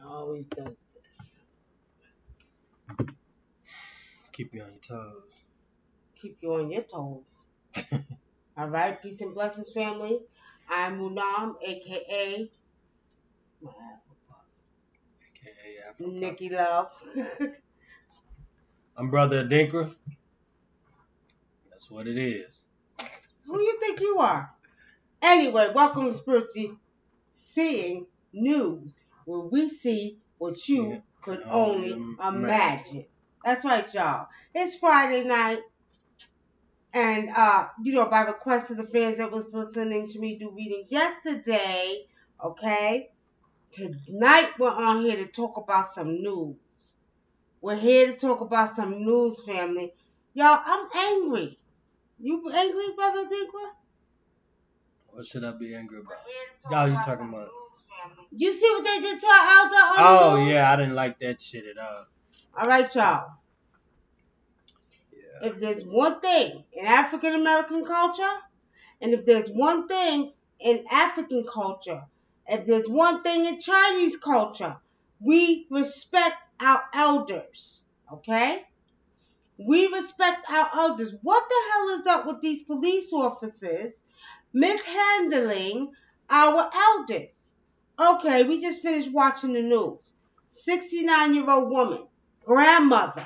Always does this. Keep you on your toes. Keep you on your toes. All right, peace and blessings, family. I'm WUNAM, aka AKA Nikki Love. I'm brother ADINKRA. That's what it is. Who you think you are? Anyway, welcome to Spiritually Seeing News, where we see what you could only imagine. That's right, y'all. It's Friday night. And, by request of the fans that was listening to me do readings yesterday, okay, tonight we're on here to talk about some news. We're here to talk about some news, family. Y'all, I'm angry. You angry, Brother Dinkwa? What should I be angry about? Y'all, you talking about? You see what they did to our elder on Oh, the news? yeah, I didn't like that shit at all. All right, y'all. Yeah. If there's one thing in African American culture, and if there's one thing in African culture, if there's one thing in Chinese culture, we respect our elders. Okay? We respect our elders. What the hell is up with these police officers mishandling our elders? Okay, we just finished watching the news. 69-year-old woman, grandmother,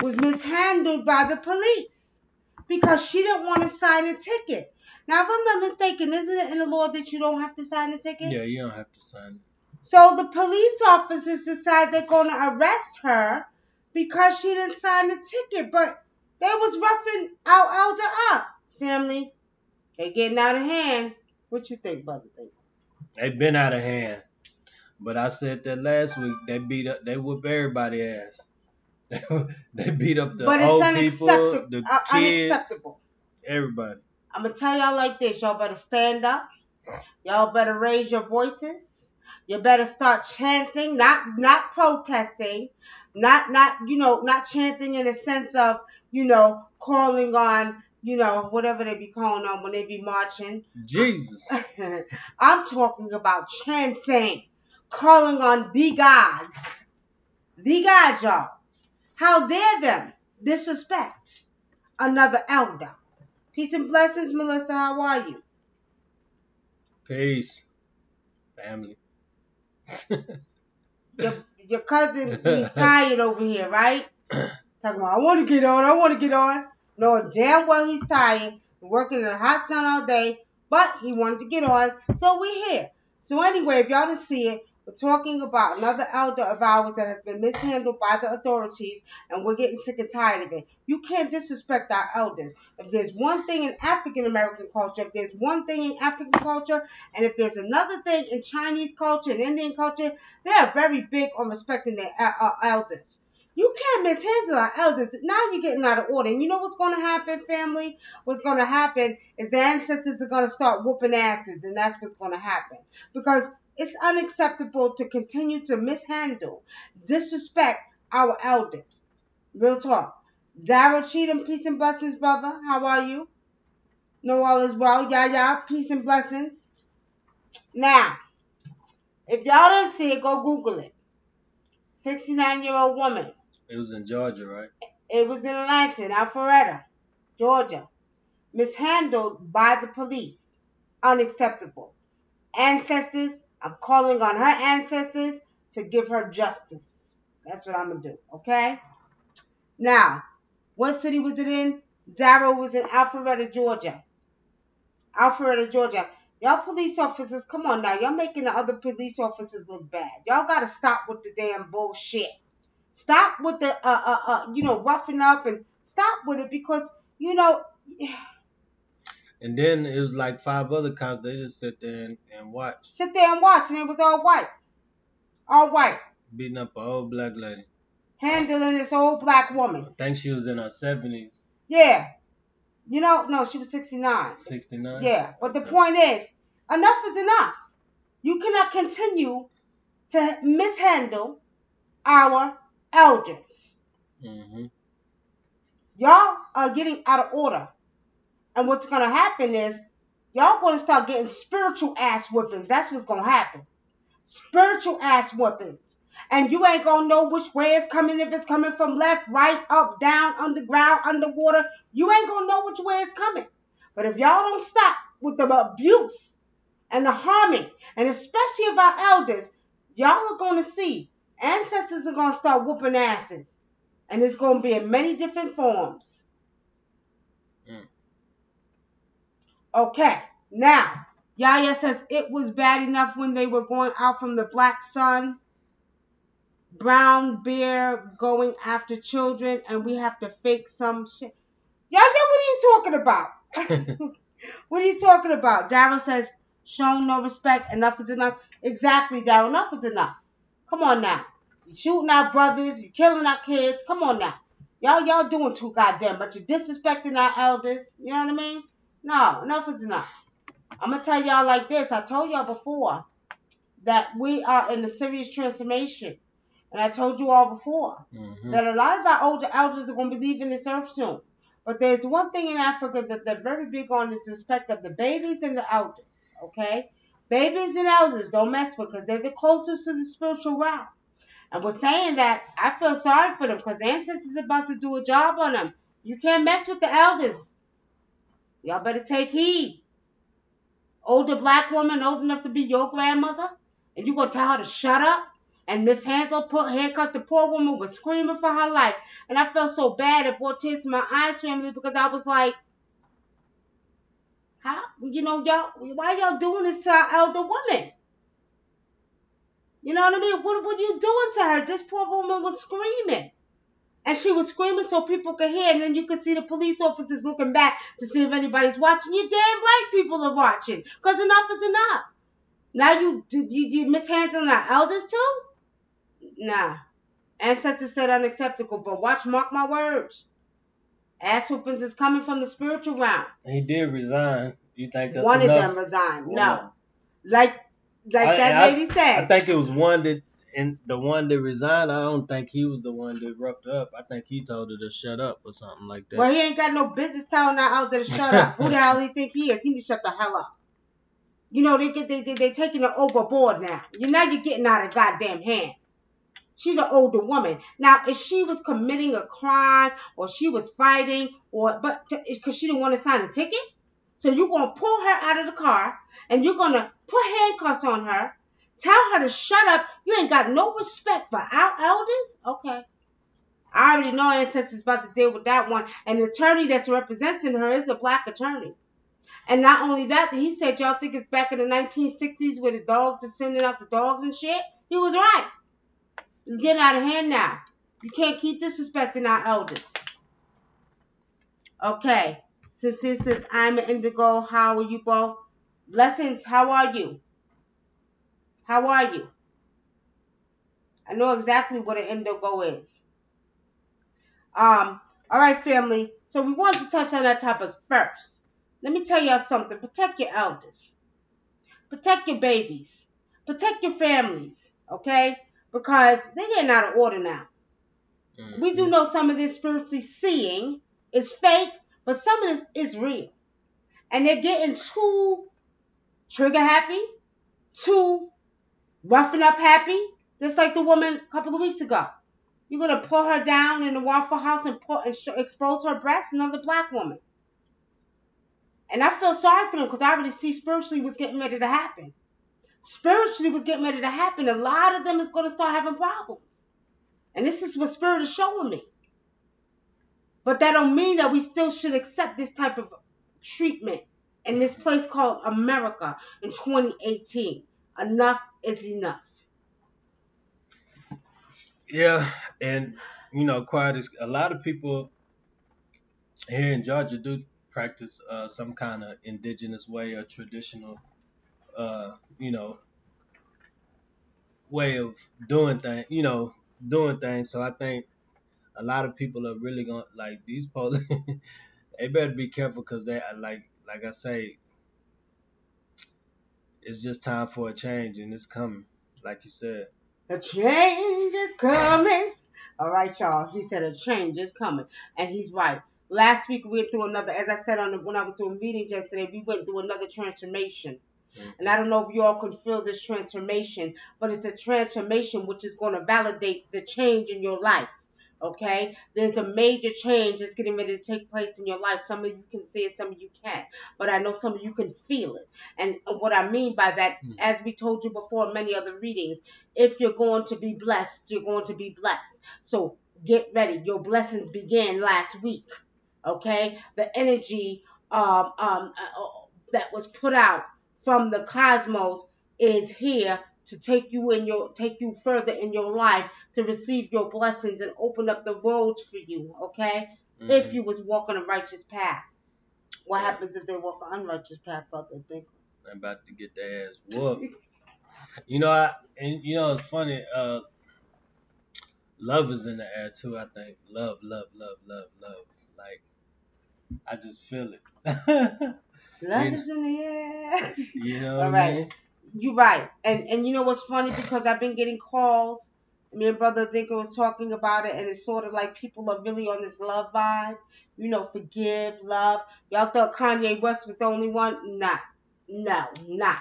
was mishandled by the police because she didn't want to sign a ticket. Now, if I'm not mistaken, isn't it in the law that you don't have to sign a ticket? Yeah, you don't have to sign it. So the police officers decide they're going to arrest her because she didn't sign the ticket. But they was roughing our elder up. Family, they getting out of hand. What you think, brother? They've been out of hand. But I said that last week. They whoop everybody ass. They beat up the old people, the kids, unacceptable. Everybody. I'm going to tell y'all like this. Y'all better stand up. Y'all better raise your voices. You better start chanting, not protesting, not chanting in a sense of, calling on, whatever they be calling on when they be marching. Jesus. I'm talking about chanting, calling on the gods. The gods, y'all. How dare them disrespect another elder? Peace and blessings, Melissa. How are you? Peace. Family. Your cousin, he's tired over here, right? Talking about, I want to get on. No, damn well he's tired. Working in the hot sun all day, but he wanted to get on, so we're here. So anyway, if y'all didn't see it, we're talking about another elder of ours that has been mishandled by the authorities, and we're getting sick and tired of it. You can't disrespect our elders. If there's one thing in African American culture, if there's one thing in African culture, and if there's another thing in Chinese culture and Indian culture, they are very big on respecting their elders. You can't mishandle our elders. Now you're getting out of order. And you know what's going to happen, family? What's going to happen is the ancestors are going to start whooping asses, and that's what's going to happen. Because it's unacceptable to continue to mishandle, disrespect our elders. Real talk. Daryl Cheatham, peace and blessings, brother. How are you? No, all is well. Yeah, peace and blessings. Now, if y'all didn't see it, go Google it. 69-year-old woman. It was in Georgia, right? It was in Atlanta, in Alpharetta, Georgia. Mishandled by the police. Unacceptable. Ancestors, I'm calling on her ancestors to give her justice. That's what I'm going to do, okay? Now, what city was it in? Darrow was in Alpharetta, Georgia. Alpharetta, Georgia. Y'all police officers, come on now. Y'all making the other police officers look bad. Y'all got to stop with the damn bullshit. Stop with the, roughing up, and stop with it because, And then it was like 5 other cops. They just sit there and watch. Sit there and watch, and it was all white. All white. Beating up an old black lady. Handling this old black woman. I think she was in her 70s. Yeah. No, she was 69. 69? Yeah. But the point is, enough is enough. You cannot continue to mishandle our elders. Mm-hmm. Y'all are getting out of order. And what's going to happen is, y'all going to start getting spiritual ass whippings. That's what's going to happen. spiritual ass whoopings. And you ain't gonna know which way it's coming, if it's coming from left, right, up, down, underground, underwater. You ain't gonna know which way it's coming. But if y'all don't stop with the abuse and the harming, and especially of our elders, y'all are gonna see ancestors are gonna start whooping asses. And it's gonna be in many different forms. Mm. Okay, now Yaya says it was bad enough when they were going out from the black sun, brown bear going after children, and we have to fake some shit. Yaya, what are you talking about? What are you talking about? Daryl says, shown no respect, enough is enough. Exactly, Daryl, enough is enough. Come on now. You shooting our brothers, you killing our kids. Come on now. Y'all doing too goddamn much. You're disrespecting our elders. You know what I mean? No, enough is enough. I'm going to tell y'all like this. I told y'all before that we are in a serious transformation. And I told you all before that a lot of our older elders are going to be leaving this earth soon. But there's one thing in Africa that they're very big on is the respect of the babies and the elders. Okay? Babies and elders don't mess with because they're the closest to the spiritual realm. And we're saying that I feel sorry for them because ancestors are about to do a job on them. You can't mess with the elders. Y'all better take heed. Older black woman old enough to be your grandmother, and you gonna tell her to shut up? And Miss Hansel haircut the poor woman was screaming for her life. And I felt so bad, it brought tears to my eyes, family, because I was like, how, y'all, why y'all doing this to our elder woman? You know what I mean? What are you doing to her? This poor woman was screaming. And she was screaming so people could hear, and then you could see the police officers looking back to see if anybody's watching. You damn right people are watching, because enough is enough. Now you mishandling our elders too? Nah. Ancestors said unacceptable, but mark my words. Ass whoopings is coming from the spiritual realm. He did resign. You think that's one enough? One of them resigned. No. Like that lady said. I think it was one that, and the one that resigned, I don't think he was the one that roughed up. I think he told her to shut up or something like that. Well, he ain't got no business telling our elder to shut up. Who the hell he think he is? He need to shut the hell up. They taking it overboard now. You're getting out of goddamn hand. She's an older woman. Now, if she was committing a crime or she was fighting because she didn't want to sign a ticket, so you're going to pull her out of the car and you're going to put handcuffs on her, tell her to shut up. You ain't got no respect for our elders? Okay. I already know Ancestors about to deal with that one. And the attorney that's representing her is a black attorney. And not only that, he said, y'all think it's back in the 1960s where the dogs are sending out the dogs and shit? He was right. It's getting out of hand now. You can't keep disrespecting our elders. Okay. Since this says I'm an indigo, how are you both? Blessings, how are you? How are you? I know exactly what an indigo is. All right, family. So we wanted to touch on that topic first. Let me tell y'all something. Protect your elders. Protect your babies. Protect your families. Okay? Because they're getting out of order now. Mm-hmm. We do know some of this spiritually seeing is fake, but some of this is real. And they're getting too trigger happy, too roughing up happy, just like the woman a couple of weeks ago. You're going to pull her down in the Waffle House and expose her breast, another black woman. And I feel sorry for them because I already see spiritually what's getting ready to happen. Spiritually what's getting ready to happen. A lot of them is going to start having problems. And this is what Spirit is showing me. But that don't mean that we still should accept this type of treatment in this place called America in 2018. Enough is enough. Yeah, and quite a lot of people here in Georgia do practice some kind of indigenous way or traditional, way of doing things. So I think a lot of people are really going like these police. They better be careful because they like I say, it's just time for a change and it's coming, like you said. A change is coming. All right, y'all. He said a change is coming, and he's right. Last week we went through another, as I said when I was doing meetings yesterday, we went through another transformation. And I don't know if you all can feel this transformation, but it's a transformation which is going to validate the change in your life. Okay? There's a major change that's getting ready to take place in your life. Some of you can see it, some of you can't. But I know some of you can feel it. And what I mean by that, as we told you before in many other readings, if you're going to be blessed, you're going to be blessed. So get ready. Your blessings began last week. Okay? The energy that was put out from the cosmos is here to take you further in your life, to receive your blessings and open up the roads for you, okay? If you was walking a righteous path. What happens if they walk an unrighteous path, brother? I'm about to get their ass whooped. It's funny, love is in the air too, I think. Love, love, love, love, love. Like, I just feel it. Love is in the air. You know All what I right. mean? You're right. And you know what's funny? Because I've been getting calls. Me and Brother Dinker was talking about it, and it's sort of like people are really on this love vibe. Forgive, love. Y'all thought Kanye West was the only one? Nah. No, not.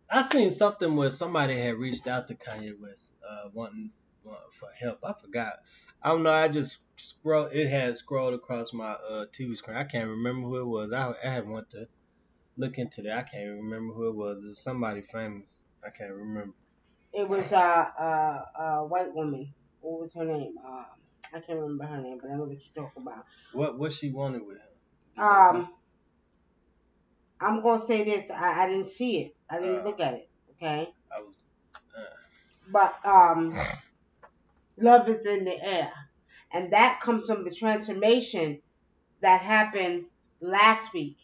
I seen something where somebody had reached out to Kanye West, wanting for help. I forgot. I don't know. I just scrolled. It had scrolled across my TV screen. I can't remember who it was. I had went to look into that. I can't remember who it was. It was somebody famous. I can't remember. It was a white woman. What was her name? I can't remember her name, but I know what you're talking about. What she wanted with him? I'm gonna say this. I didn't see it. I didn't look at it. Okay. I was. But love is in the air, and that comes from the transformation that happened last week.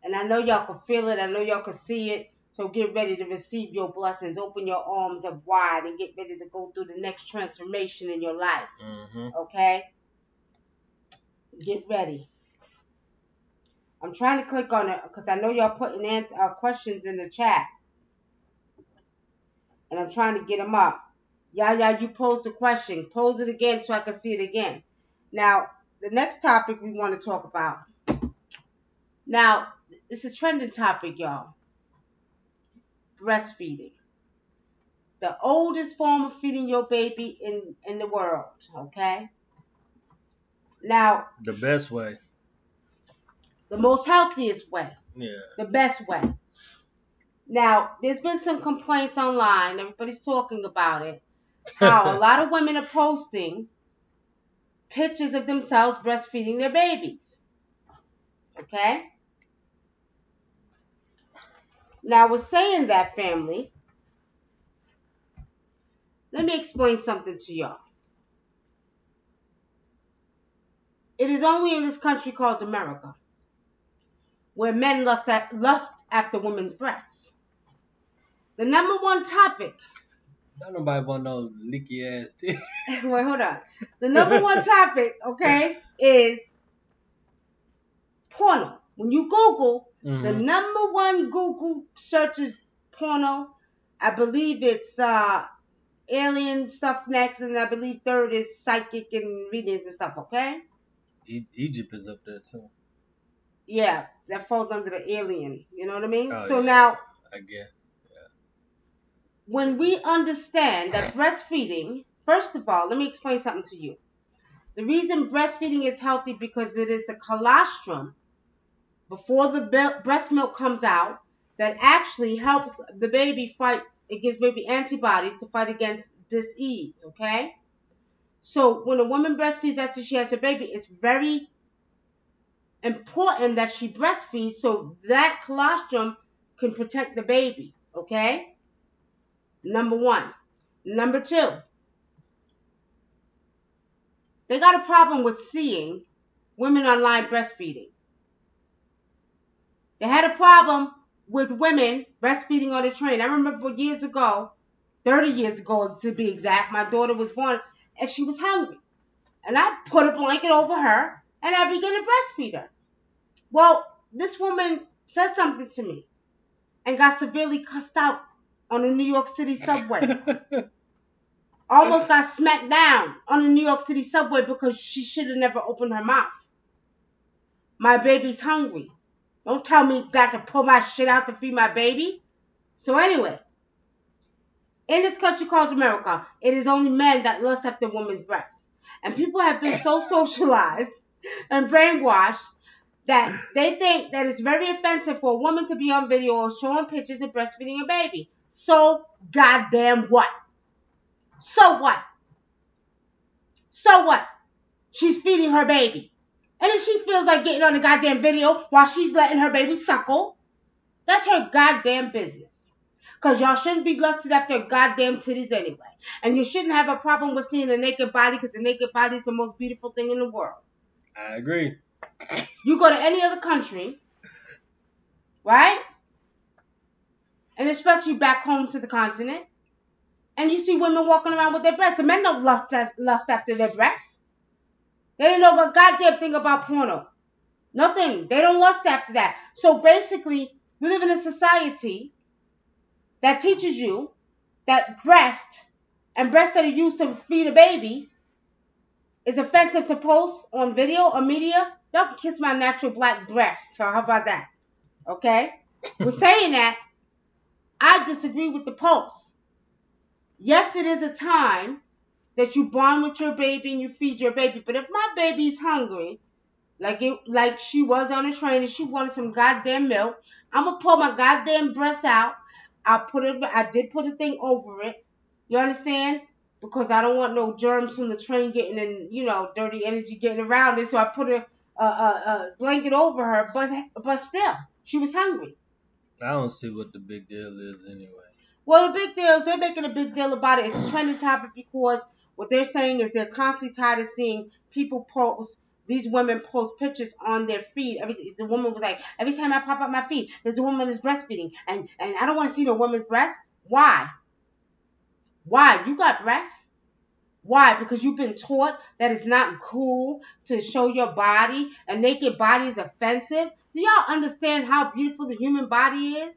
And I know y'all can feel it. I know y'all can see it. So get ready to receive your blessings. Open your arms up wide and get ready to go through the next transformation in your life. Okay? Get ready. I'm trying to click on it because I know y'all putting questions in the chat. And I'm trying to get them up. You posed a question. Pose it again so I can see it again. Now, the next topic we want to talk about. Now, it's a trending topic, y'all. Breastfeeding. The oldest form of feeding your baby in the world, okay? Now, the best way. The most healthiest way. Yeah. The best way. Now, there's been some complaints online. Everybody's talking about it. How a lot of women are posting pictures of themselves breastfeeding their babies. Okay? Now, we're saying that, family. Let me explain something to y'all. It is only in this country called America where men lust after women's breasts. The number one topic. Not nobody want no leaky ass titties. Wait, hold on. The number one topic, okay, is porno. When you Google, the number one Google search is porno. I believe it's alien stuff next, and I believe third is psychic and readings and stuff, okay? Egypt is up there too. Yeah, that falls under the alien. You know what I mean? Oh, so yeah, now, I guess. Yeah. When we understand that breastfeeding, first of all, let me explain something to you. The reason breastfeeding is healthy because it is the colostrum before the breast milk comes out that actually helps the baby fight. It gives baby antibodies to fight against disease, okay? So when a woman breastfeeds after she has her baby, it's very important that she breastfeeds so that colostrum can protect the baby, okay? Number one. Number two, they got a problem with seeing women online breastfeeding. They had a problem with women breastfeeding on the train. I remember years ago, 30 years ago to be exact, my daughter was born and she was hungry. And I put a blanket over her and I began to breastfeed her. Well, this woman said something to me and got severely cussed out on the New York City subway. Almost got smacked down on the New York City subway because she should have never opened her mouth. My baby's hungry. Don't tell me got to pull my shit out to feed my baby. So anyway, in this country called America, it is only men that lust after women's breasts. And people have been so socialized and brainwashed that they think that it's very offensive for a woman to be on video or showing pictures of breastfeeding a baby. So goddamn what? So what? So what? She's feeding her baby. And if she feels like getting on the goddamn video while she's letting her baby suckle, that's her goddamn business. Because y'all shouldn't be lusted after goddamn titties anyway. And you shouldn't have a problem with seeing a naked body because the naked body is the most beautiful thing in the world. I agree. You go to any other country, right? And especially back home to the continent, and you see women walking around with their breasts. The men don't lust after their breasts. They didn't know a goddamn thing about porno. Nothing. They don't lust after that. So basically, we live in a society that teaches you that breast and breasts that are used to feed a baby is offensive to post on video or media. Y'all can kiss my natural black breast. So how about that? Okay? We're saying that I disagree with the post. Yes, it is a time that you bond with your baby and you feed your baby. But if my baby's hungry, like she was on a train and she wanted some goddamn milk, I'm gonna pull my goddamn breast out. I did put a thing over it. You understand? Because I don't want no germs from the train getting in, dirty energy getting around it. So I put a blanket over her. But still, she was hungry. I don't see what the big deal is anyway. Well, the big deal is they're making a big deal about it. It's a trending topic because what they're saying is they're constantly tired of seeing people post, these women post pictures on their feed. The woman was like, every time I pop up my feed, there's a woman that's breastfeeding. And I don't want to see no woman's breast. Why? Why? You got breasts? Why? Because you've been taught that it's not cool to show your body. A naked body is offensive. Do y'all understand how beautiful the human body is?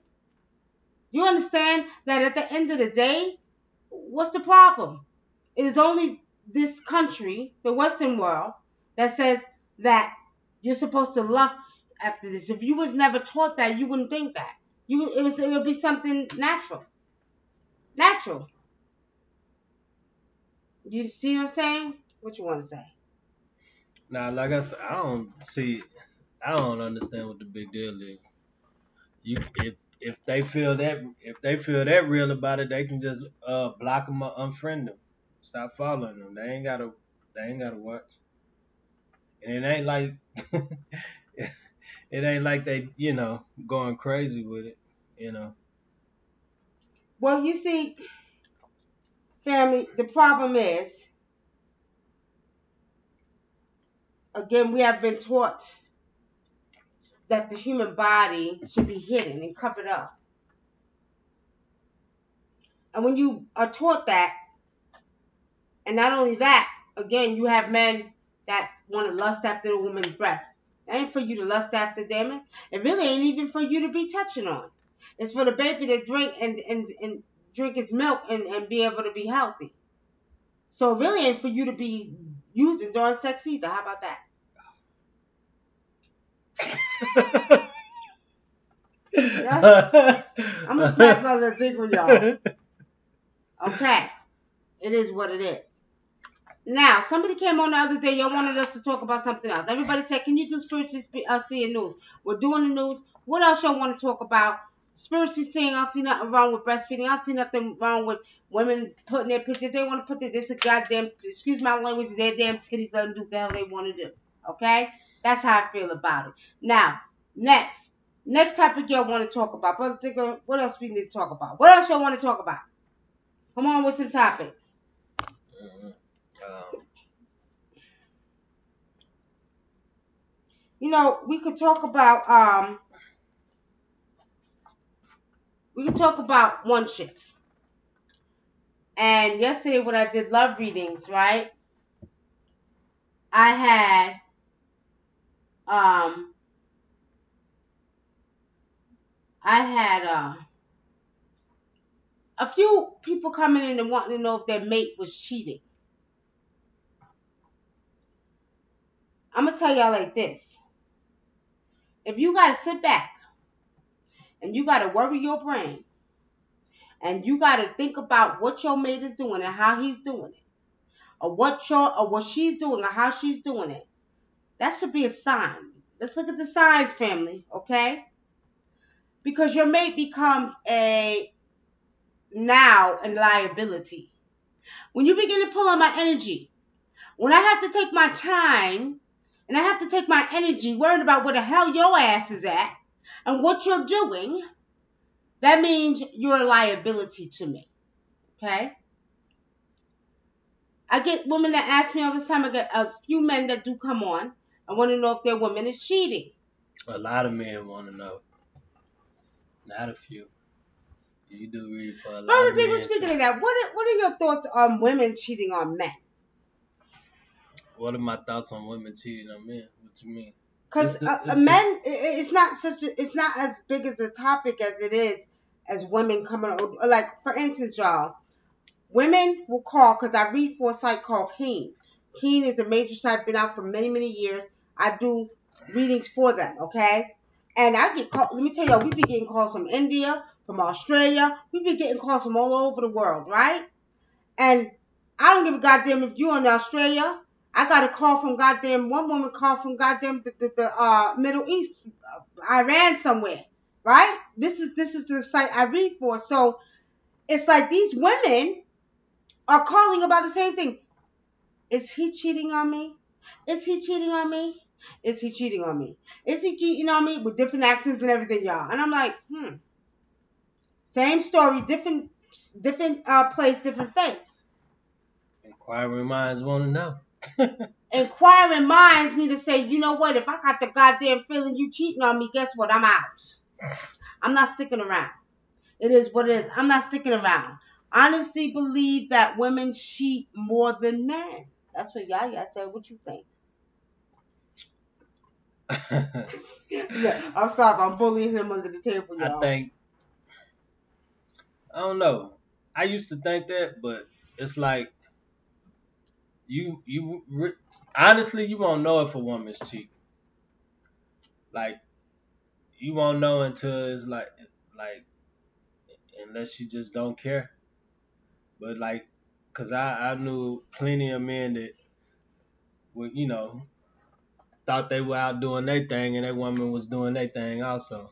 You understand that at the end of the day, what's the problem? It is only this country, the Western world, that says that you're supposed to lust after this. If you was never taught that, you wouldn't think that. It would be something natural. Natural. You see what I'm saying? What you want to say? Now, like I said, I don't understand what the big deal is. You, if they feel that real about it, they can just block them or unfriend them, stop following them. They ain't gotta watch. And it ain't like it ain't like they going crazy with it. You know. Well, you see, family, the problem is, again, we have been taught that the human body should be hidden and covered up. And when you are taught that, and not only that, again, you have men that want to lust after the woman's breast. It ain't for you to lust after them. It really ain't even for you to be touching on. It's for the baby to drink and drink its milk and be able to be healthy. So it really ain't for you to be using during sex either. How about that? Yeah? I'm going to smack my little dick with y'all. Okay. It is what it is. Now, somebody came on the other day. Y'all wanted us to talk about something else. Everybody said, can you do spiritually seeing news? We're doing the news. What else y'all want to talk about? Spiritually seeing, I don't see nothing wrong with breastfeeding. I don't see nothing wrong with women putting their pictures. They want to put this a goddamn, excuse my language, their damn titties. Let them do what the hell they want to do. Okay? That's how I feel about it. Now, next topic y'all want to talk about. Brother Digger, what else we need to talk about? What else y'all want to talk about? Come on with some topics. We could talk about one ships. And yesterday when I did love readings, right? I had a few people coming in and wanting to know if their mate was cheating. I'm gonna tell y'all like this. If you gotta sit back and you gotta worry your brain And you got to think about what your mate is doing and how he's doing it, or what she's doing or how she's doing it. That should be a sign. Let's look at the signs, family, okay? Because your mate becomes a now and liability. When you begin to pull on my energy, when I have to take my time and I have to take my energy worrying about where the hell your ass is at and what you're doing, that means you're a liability to me. Okay? I get women that ask me all this time. I get a few men that do come on. I want to know if their woman is cheating. A lot of men want to know. Not a few. You do read for a lot Brother of David, men. speaking of that, what are your thoughts on women cheating on men? What are my thoughts on women cheating on men? What you mean? Because men, it's not as big as a topic as it is as women coming on. Like, for instance, y'all, women will call, because I read for a site called Keen. Keen is a major site, been out for many, many years. I do readings for them, okay? And I get called, let me tell y'all, we be getting calls from India, from Australia. We be getting calls from all over the world, right? And I don't give a goddamn if you're in Australia. I got a call from goddamn, one woman called from goddamn the Middle East, Iran somewhere, right? This is the site I read for. So it's like these women are calling about the same thing. Is he cheating on me? Is he cheating on me? Is he cheating on me? Is he cheating on me? With different accents and everything, y'all. And I'm like, same story, different place, different face. Inquiring minds want to know. Inquiring minds need to say, you know what? If I got the goddamn feeling you cheating on me, guess what? I'm out. I'm not sticking around. It is what it is. I'm not sticking around. Honestly believe that women cheat more than men. That's what Yaya said. What you think? I'm sorry if I'm bullying him under the table, y'all. I don't know. I used to think that, but it's like honestly, you won't know if a woman's cheating. Like, you won't know until it's like unless she just don't care. But like, cause I knew plenty of men that would, thought they were out doing their thing and that woman was doing their thing also.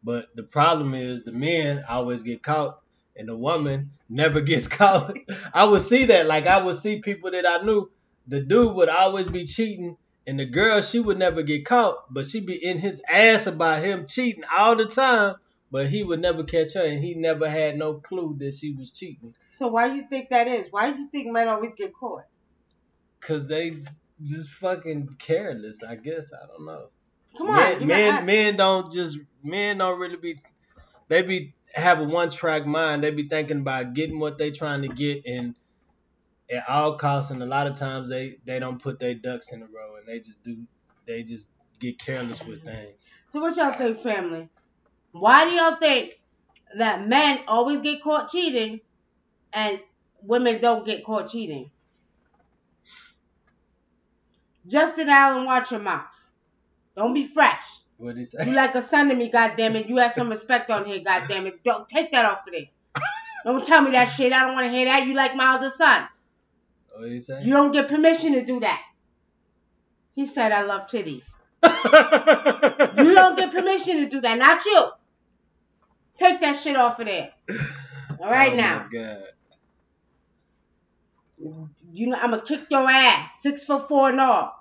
But the problem is the men always get caught and the woman never gets caught. I would see that. Like, I would see people that I knew, the dude would always be cheating and the girl, she would never get caught, but she'd be in his ass about him cheating all the time, but he would never catch her and he never had no clue that she was cheating. So why do you think that is? Why do you think men always get caught? Because they just fucking careless, I guess. I don't know. Come on. Men don't really be, they be have a one track mind. They be thinking about getting what they trying to get and at all costs, and a lot of times they don't put their ducks in a row and they just get careless with things. So what y'all think, family? Why do y'all think that men always get caught cheating and women don't get caught cheating? Justin Allen, watch your mouth. Don't be fresh. What'd he say? You like a son to me, goddammit. You have some respect on here, goddammit. Don't take that off of there. Don't tell me that shit. I don't want to hear that. You like my other son. What did he say? You don't get permission to do that. He said I love titties. You don't get permission to do that. Not you. Take that shit off of there. All right now. Oh my God. You know I'm gonna kick your ass. 6'4" and all.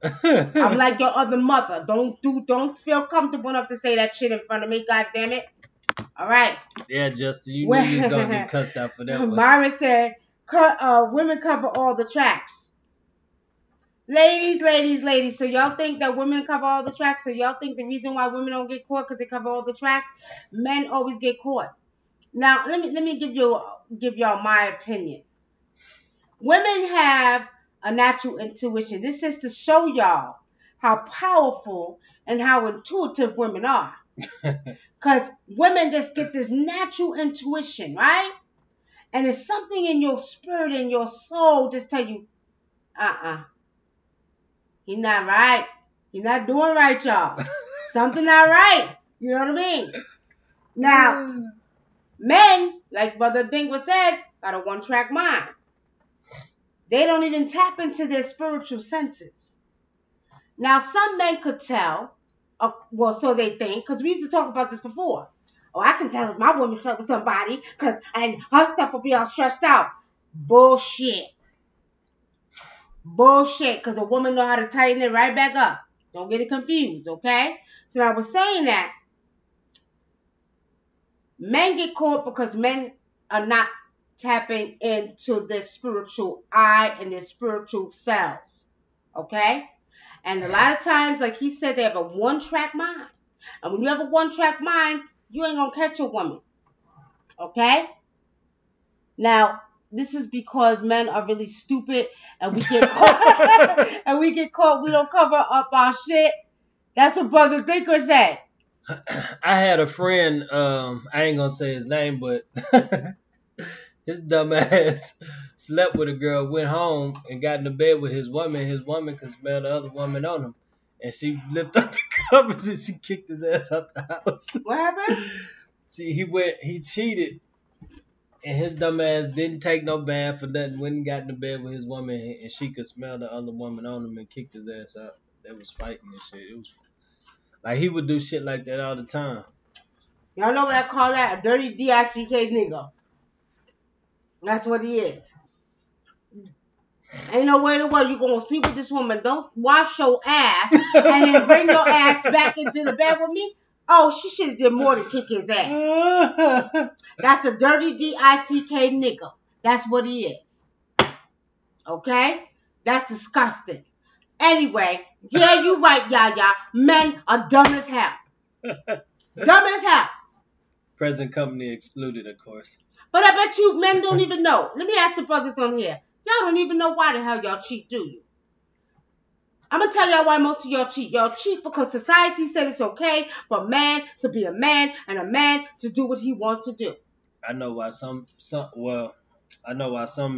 I'm like your other mother. Don't feel comfortable enough to say that shit in front of me. God damn it. All right. Yeah, Justin, you knew you was gonna get cussed out for that one. Myron said, "Women cover all the tracks." Ladies. So y'all think that women cover all the tracks? So y'all think the reason why women don't get caught because they cover all the tracks? Men always get caught. Now let me give y'all my opinion. Women have a natural intuition. This is to show y'all how powerful and how intuitive women are. Because women just get this natural intuition, right? And it's something in your spirit and your soul just tell you, he's not right. He's not doing right, y'all. Something not right. You know what I mean? Now, men Like Brother Dinkra said, got a one-track mind. They don't even tap into their spiritual senses. Now, some men could tell, well, so they think, because we used to talk about this before. Oh, I can tell if my woman slept with somebody, and her stuff will be all stretched out. Bullshit. Bullshit, because a woman know how to tighten it right back up. Don't get it confused, okay? So I was saying that men get caught because men are not tapping into their spiritual eye and their spiritual selves, okay? And a lot of times, like he said, they have a one-track mind. And when you have a one-track mind, you ain't gonna catch a woman, okay? Now, this is because men are really stupid and we get caught and we get caught, we don't cover up our shit. That's what Brother Dinkra said. I had a friend, I ain't gonna say his name, but his dumb ass slept with a girl, went home and got into bed with his woman. His woman could smell the other woman on him. And she lifted up the covers and she kicked his ass out the house. What happened? He cheated. And his dumb ass didn't take no bath for nothing. Went and got into bed with his woman, and she could smell the other woman on him and kicked his ass out. They was fighting and shit. It was like he would do shit like that all the time. Y'all know what I call that? A dirty DICK nigga. That's what he is. Ain't no way in the world you gonna sleep with this woman. Don't wash your ass and then bring your ass back into the bed with me. Oh, she should have did more than kick his ass. That's a dirty DICK nigga. That's what he is. Okay? That's disgusting. Anyway, yeah, you right, Yaya. Men are dumb as hell. Dumb as hell. Present company excluded, of course. But I bet you men don't even know. Let me ask the brothers on here. Y'all don't even know why the hell y'all cheat, do you? I'm going to tell y'all why most of y'all cheat. Y'all cheat because society said it's okay for a man to be a man and a man to do what he wants to do. I know why some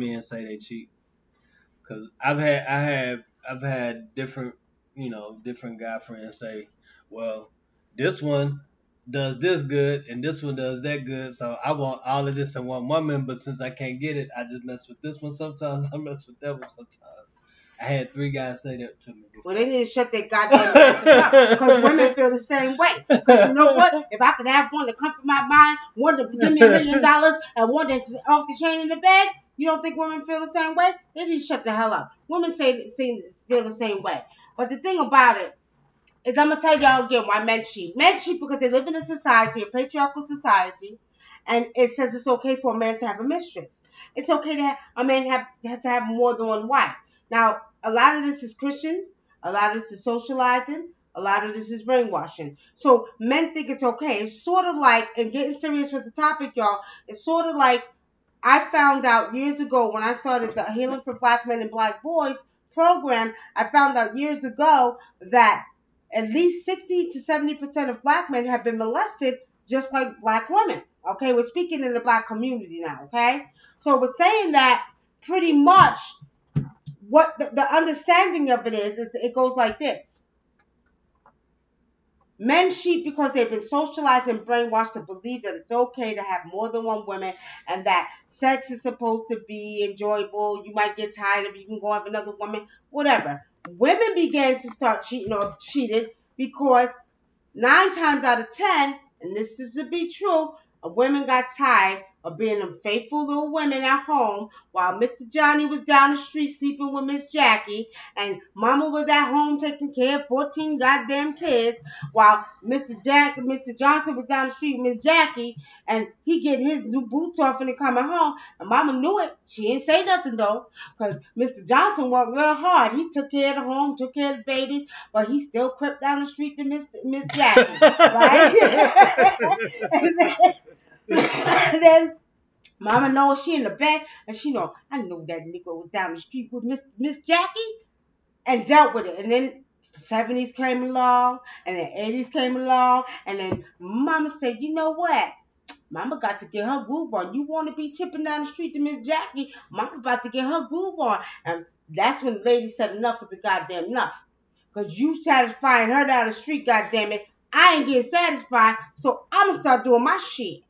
men say they cheat. Cause I've had different guy friends say, well, this one does this good and this one does that good, so I want all of this in one woman, but since I can't get it, I just mess with this one sometimes, I mess with that one sometimes. I had 3 guys say that to me before. Well, they need to shut their goddamn asses up because women feel the same way. Because you know what? If I could have one to comfort my mind, one to give me $1 million, and one that's off the chain in the bed, you don't think women feel the same way? They need to shut the hell up. Women feel the same way. But the thing about it is, I'm going to tell y'all again why men cheat. Men cheat because they live in a society, a patriarchal society, and it says it's okay for a man to have a mistress. It's okay to have a man have to have more than one wife. Now, a lot of this is Christian, a lot of this is socializing, a lot of this is brainwashing. So men think it's okay. It's sort of like, and getting serious with the topic, y'all, it's sort of like I found out years ago when I started the Healing for Black Men and Black Boys program. I found out years ago that at least 60 to 70% of black men have been molested just like black women. Okay, we're speaking in the black community now, okay? So we're saying that pretty much what the understanding of it is it goes like this. Men cheat because they've been socialized and brainwashed to believe that it's okay to have more than one woman and that sex is supposed to be enjoyable. You might get tired of it. You can go have another woman, whatever. Women began to start cheating or cheated because 9 times out of 10, and this is to be true, women got tired of being them faithful little women at home while Mr. Johnny was down the street sleeping with Miss Jackie and Mama was at home taking care of 14 goddamn kids while Mr. Johnson was down the street with Miss Jackie and he getting his new boots off and he coming home and Mama knew it. She didn't say nothing though because Mr. Johnson worked real hard. He took care of the home, took care of the babies, but he still crept down the street to Miss Jackie, right? And then Mama knows she in the back, and she know, I know that nigga was down the street with Miss Jackie, and dealt with it. And then 70s came along, and then 80s came along, and then Mama said, you know what? Mama got to get her groove on. You want to be tipping down the street to Miss Jackie? Mama about to get her groove on. And that's when the lady said enough was a goddamn enough. Because you satisfying her down the street, goddamn it. I ain't getting satisfied, so I'm going to start doing my shit.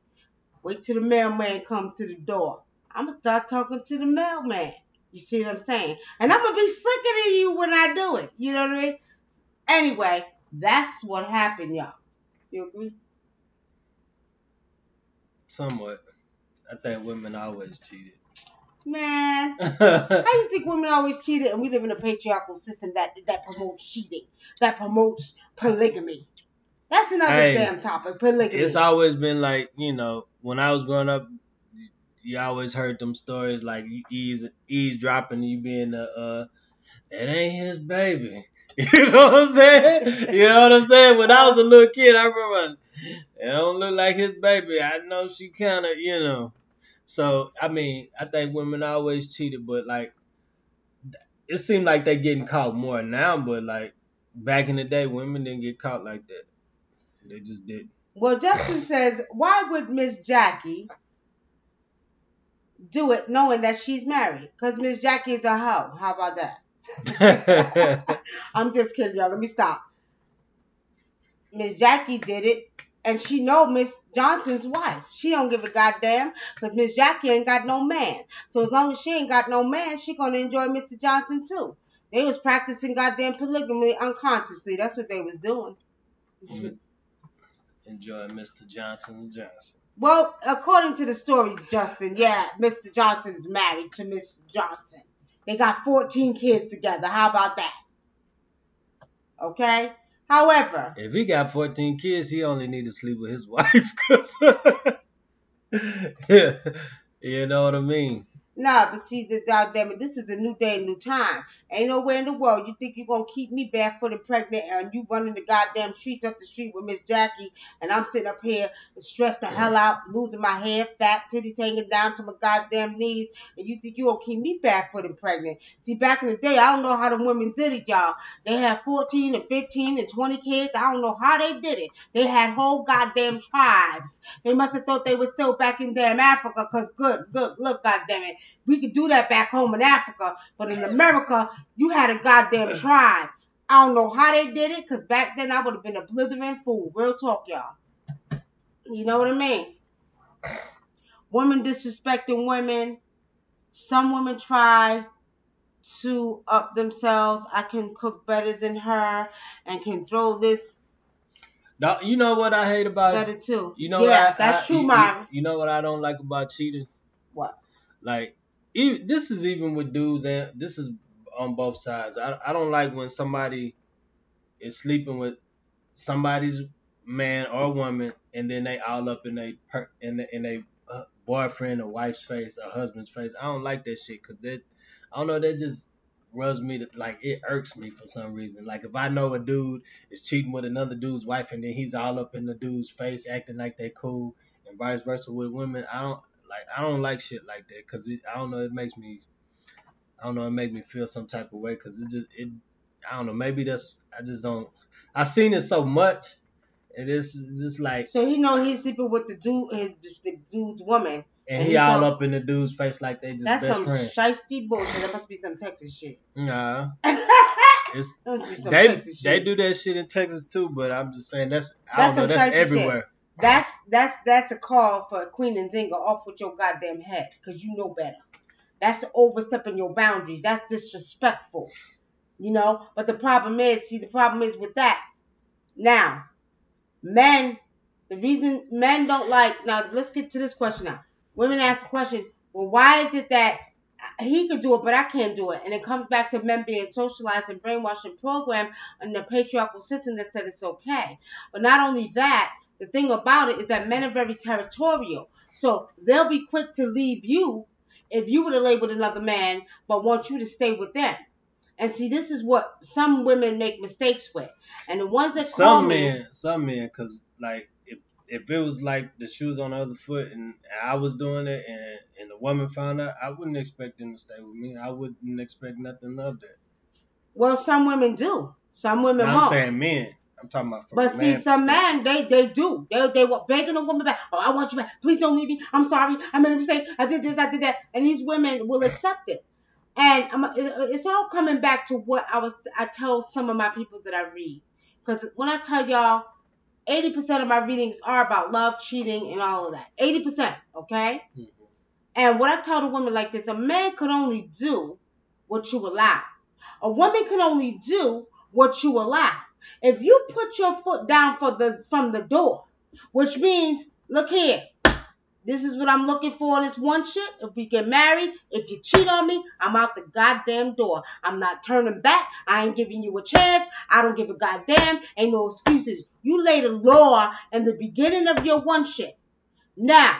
Wait till the mailman comes to the door. I'm gonna start talking to the mailman. You see what I'm saying? And I'm gonna be slicker than you when I do it. You know what I mean? Anyway, that's what happened, y'all. You agree? Somewhat. I think women always cheated. Man, how you think women always cheated and we live in a patriarchal system that promotes cheating, that promotes polygamy? That's another Hey, damn topic, it's polygamy. always been like, when I was growing up, you always heard them stories like you eavesdropping, you being that ain't his baby. You know what I'm saying? You know what I'm saying? When I was a little kid, I remember it don't look like his baby. I know she kind of. So I mean, I think women always cheated, but like it seemed like they getting caught more now. But like back in the day, women didn't get caught like that. They just didn't. Well, Justin says, why would Miss Jackie do it knowing that she's married? Because Miss Jackie is a hoe. How about that? I'm just kidding, y'all. Let me stop. Miss Jackie did it, and she know Miss Johnson's wife. She don't give a goddamn because Miss Jackie ain't got no man. So as long as she ain't got no man, she gonna enjoy Mr. Johnson too. They was practicing goddamn polygamy unconsciously. That's what they was doing. Enjoy Mr. Johnson's Johnson. Well, according to the story, Justin, yeah, Mr. Johnson is married to Miss Johnson. They got 14 kids together. How about that? Okay? However, If he got 14 kids, he only need to sleep with his wife. 'Cause yeah, you know what I mean? nah, but see, damn it, this is a new day, new time. Ain't nowhere in the world you think you're gonna keep me barefoot and pregnant and you running the goddamn streets up the street with Miss Jackie and I'm sitting up here stressed the hell out, losing my hair, fat titties hanging down to my goddamn knees, and you think you gonna keep me barefoot and pregnant. See, back in the day, I don't know how the women did it, y'all. They had 14 and 15 and 20 kids. I don't know how they did it. They had whole goddamn tribes. They must have thought they were still back in damn Africa, cause look, goddamn it. We could do that back home in Africa, but in America, you had a goddamn tribe. I don't know how they did it, because back then I would have been a blithering fool. Real talk, y'all. You know what I mean? Women disrespecting women. Some women try to up themselves. I can cook better than her and can throw this Now, you know what I hate about better too. you know what Yeah, that's true, Myra. you know what I don't like about cheaters? What? Like this is even with dudes and this is on both sides. I don't like when somebody is sleeping with somebody's man or woman, and then they all up in a boyfriend or wife's face or husband's face. I don't like that shit because that I don't know, that just rubs me to, like, it irks me for some reason. Like if I know a dude is cheating with another dude's wife and then he's all up in the dude's face acting like they cool, and vice versa with women. I don't like shit like that because I don't know, it makes me I don't know, it makes me feel some type of way because it I don't know, maybe that's I just don't. I've seen it so much, and it's just like, So he know he's sleeping with the dude's woman, and and he he all talk. up in the dude's face like they just That's best some friends. shiesty bullshit. That must be some Texas shit. Nah, it's That must be some they Texas they shit. do that shit in Texas too, but I'm just saying I That's don't know, some that's shiesty shit. everywhere. That's a call for Queen and Zinga off with your goddamn head, cause you know better. That's overstepping your boundaries. That's disrespectful. You know. But the problem is with that. Now, men, the reason men don't like, now let's get to this question now. Women ask the question, well, why is it that he could do it, but I can't do it? And it comes back to men being socialized and brainwashed and programmed in the patriarchal system that said it's okay. But not only that, the thing about it is that men are very territorial. So they'll be quick to leave you if you were to lay with another man, but want you to stay with them. And see, this is what some women make mistakes with. And the ones that call me, Some men, cause like if it was like the shoes on the other foot and I was doing it and the woman found out, I wouldn't expect them to stay with me. I wouldn't expect nothing of that. well, some women do. Some women Now I'm won't. saying men. I'm talking about from But a see, man some perspective. men, they do. They were begging a woman back. Oh, I want you back. Please don't leave me. I'm sorry. I made a mistake. I did this. I did that. And these women will accept it. And it's all coming back to what I tell some of my people that I read. Because when I tell y'all, 80% of my readings are about love, cheating, and all of that. 80%, okay? Mm-hmm. And what I tell the women like this, a man could only do what you allow. A woman can only do what you allow. If you put your foot down from the door, which means, look here, this is what I'm looking for, this one shit. If we get married, if you cheat on me, I'm out the goddamn door. I'm not turning back. I ain't giving you a chance. I don't give a goddamn. Ain't no excuses. You laid a law in the beginning of your one shit. Now,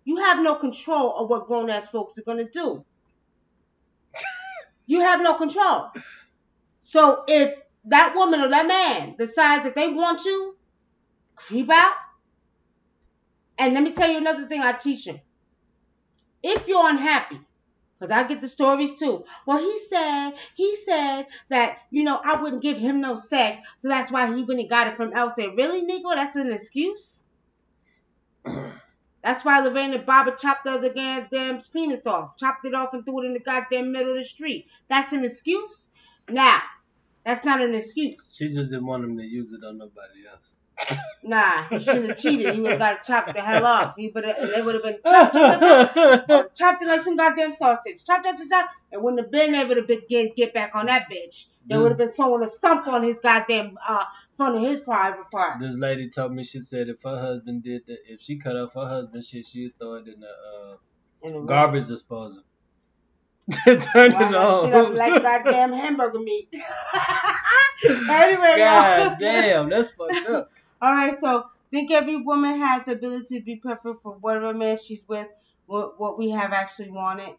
you have no control of what grown-ass folks are going to do. You have no control. So if that woman or that man decides that they want you, creep out. And let me tell you another thing I teach them. If you're unhappy, because I get the stories too. Well, he said that, I wouldn't give him no sex, so that's why he went and got it from elsewhere. Really, Negro? That's an excuse? That's why Lorraine and Barbara chopped the other goddamn penis off. Chopped it off and threw it in the goddamn middle of the street. That's an excuse? Now, that's not an excuse. She just didn't want him to use it on nobody else. Nah, he shouldn't have cheated. He would have got chopped the hell off. They would have been chopped it like some goddamn sausage. Chop. It wouldn't have been able to get back on that bitch. They would have been sewing a stump on his goddamn front of his private part. This lady told me, she said if her husband did that, if she cut off her husband's shit, she'd throw it in the garbage disposal. Turn it on. Shit up like goddamn hamburger meat. Anyway, God damn, that's fucked up. All right, so I think every woman has the ability to be perfect for whatever man she's with, what we have actually wanted.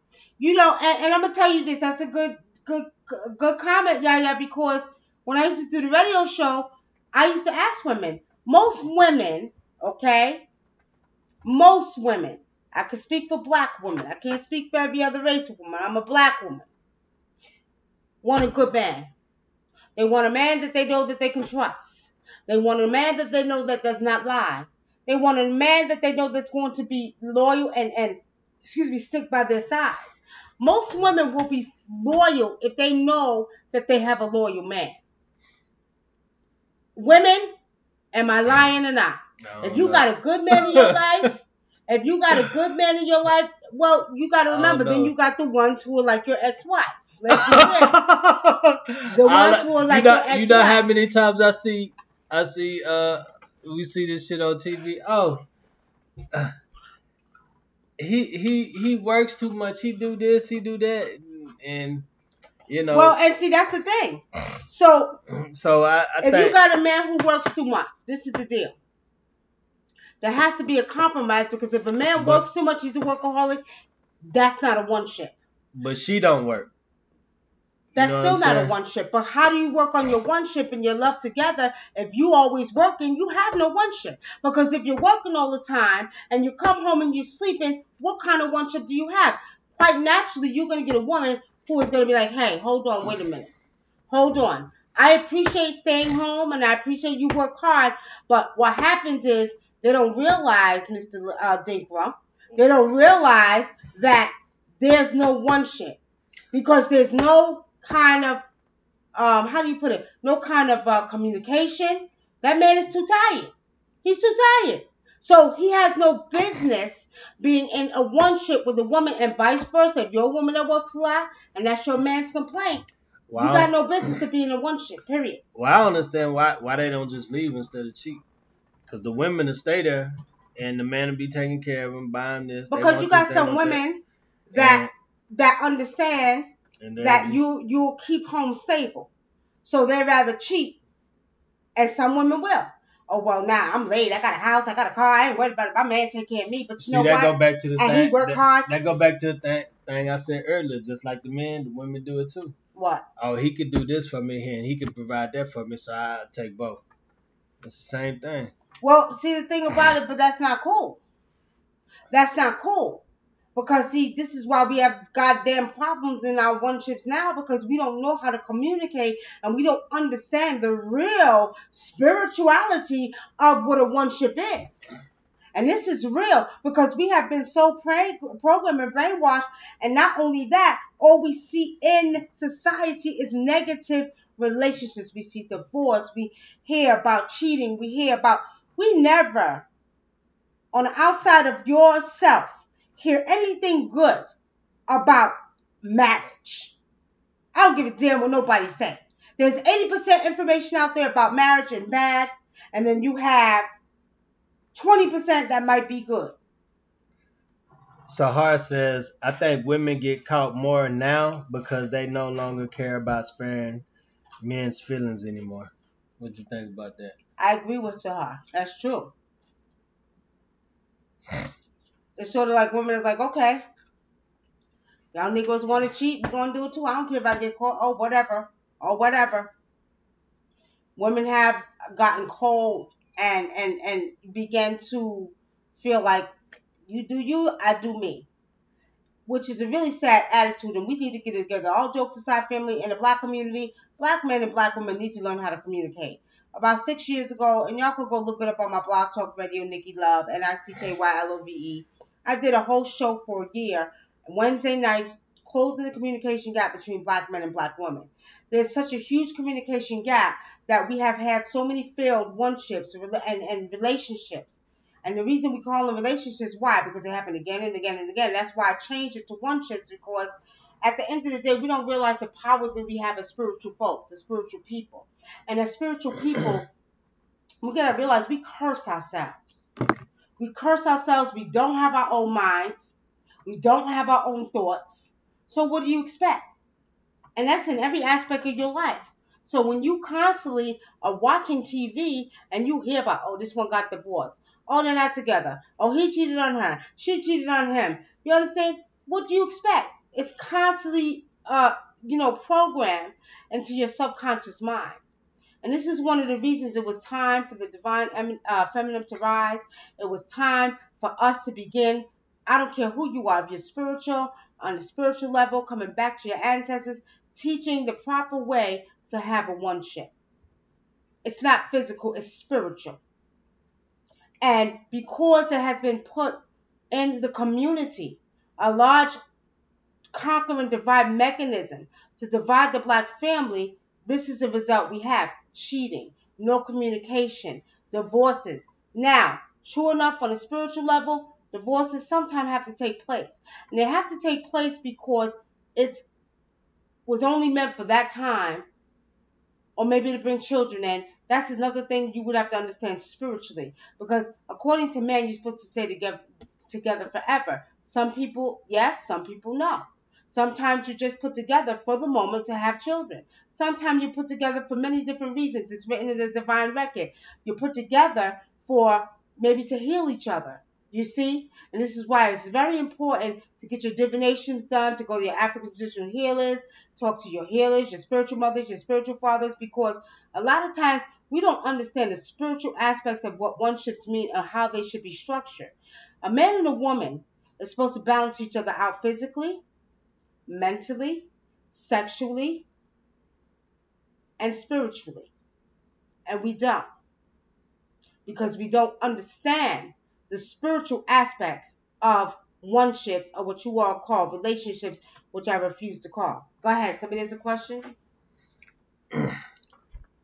And I'm gonna tell you this. That's a good comment, Yaya, because when I used to do the radio show, I used to ask women. Most women, okay, I can speak for black women. I can't speak for every other race of woman. I'm a black woman. Want a good man. They want a man that they know that they can trust. They want a man that they know that does not lie. They want a man that they know that's going to be loyal and stick by their sides. Most women will be loyal if they know that they have a loyal man. Women, am I lying or not? If you got a good man in your life, well, you got to remember, then you got the ones who are like your ex-wife. The ones who are like your ex-wife. You know how many times we see this shit on TV. Oh, he works too much. He do this, he do that, and Well, and see, that's the thing. So I if think you got a man who works too much, this is the deal. There has to be a compromise, because if a man works too much, he's a workaholic. That's not a one ship. But she don't work. That's still not a one ship. But how do you work on your one ship and your love together if you always working? You have no one ship. Because if you're working all the time and you come home and you're sleeping, what kind of one ship do you have? Quite naturally, you're going to get a woman who is going to be like, hey, hold on, wait a minute. Hold on. I appreciate staying home and I appreciate you work hard. But what happens is they don't realize, Mr. Dinkra, they don't realize that there's no one ship. Because there's no kind of, how do you put it? No kind of communication. That man is too tired. He's too tired. So he has no business being in a one ship with a woman, and vice versa. If you're a woman that works a lot and that's your man's complaint, you got no business to be in a one ship, period. Well, I understand why they don't just leave instead of cheat. Because the women will stay there and the man will be taking care of them, buying this. Because you got some women that understand that you'll keep home stable. So they'd rather cheat. And some women will. Oh, well, nah, I'm late. I got a house. I got a car. I ain't worried about it. My man take care of me. But you know what? Go back to the thing. He work hard. That go back to the thing I said earlier. Just like the men, the women do it too. What? Oh, he could do this for me and he could provide that for me, so I take both. It's the same thing. Well, see, the thing about it, but that's not cool. That's not cool. Because, see, this is why we have goddamn problems in our one ships now, because we don't know how to communicate and we don't understand the real spirituality of what a one ship is. And this is real because we have been so programmed and brainwashed. And not only that, all we see in society is negative relationships. We see divorce. We hear about cheating. We hear about We never, on the outside of yourself, hear anything good about marriage. I don't give a damn what nobody's saying. There's 80% information out there about marriage and bad, and then you have 20% that might be good. Sahar says, I think women get caught more now because they no longer care about sparing men's feelings anymore. What do you think about that? I agree with Sahar. That's true. It's sort of like women is like, okay, y'all niggas want to cheat, we're going to do it too. I don't care if I get caught. Oh, whatever. Or whatever. Women have gotten cold and began to feel like you do you, I do me, which is a really sad attitude, and we need to get it together. All jokes aside, family, in the black community, black men and black women need to learn how to communicate. About 6 years ago, and y'all could go look it up on my blog talk radio, Nikki Love, NICKYLOVE. I did a whole show for a year, Wednesday nights, closing the communication gap between black men and black women. There's such a huge communication gap that we have had so many failed one-ships and relationships. And the reason we call them relationships, why? Because they happen again and again and again. That's why I changed it to one shift, because at the end of the day, we don't realize the power that we have as spiritual folks, as spiritual people. And as spiritual people, we gotta realize we curse ourselves. We curse ourselves. We don't have our own minds. We don't have our own thoughts. So what do you expect? And that's in every aspect of your life. So when you constantly are watching TV and you hear about, oh, this one got divorced. Oh, they're not together. Oh, he cheated on her. She cheated on him. You understand? What do you expect? It's constantly, programmed into your subconscious mind. And this is one of the reasons it was time for the divine feminine to rise. It was time for us to begin. I don't care who you are, if you're spiritual, on the spiritual level, coming back to your ancestors, teaching the proper way to have a one ship. It's not physical, it's spiritual. And because there has been put in the community a large conquer and divide mechanism to divide the black family, this is the result we have: cheating, no communication, divorces. Now, true enough, on a spiritual level, divorces sometimes have to take place. And they have to take place because it was only meant for that time, or maybe to bring children in. That's another thing you would have to understand spiritually. Because according to man, you're supposed to stay together forever. Some people, yes, some people, no. Sometimes you just put together for the moment to have children. Sometimes you put together for many different reasons. It's written in the divine record. You put together for maybe to heal each other. You see? And this is why it's very important to get your divinations done, to go to your African traditional healers, talk to your healers, your spiritual mothers, your spiritual fathers, because a lot of times we don't understand the spiritual aspects of what one ships mean or how they should be structured. A man and a woman are supposed to balance each other out physically, mentally, sexually, and spiritually. And we don't, because we don't understand the spiritual aspects of one ships, or what you all call relationships, which I refuse to call. Go ahead. Somebody has a question?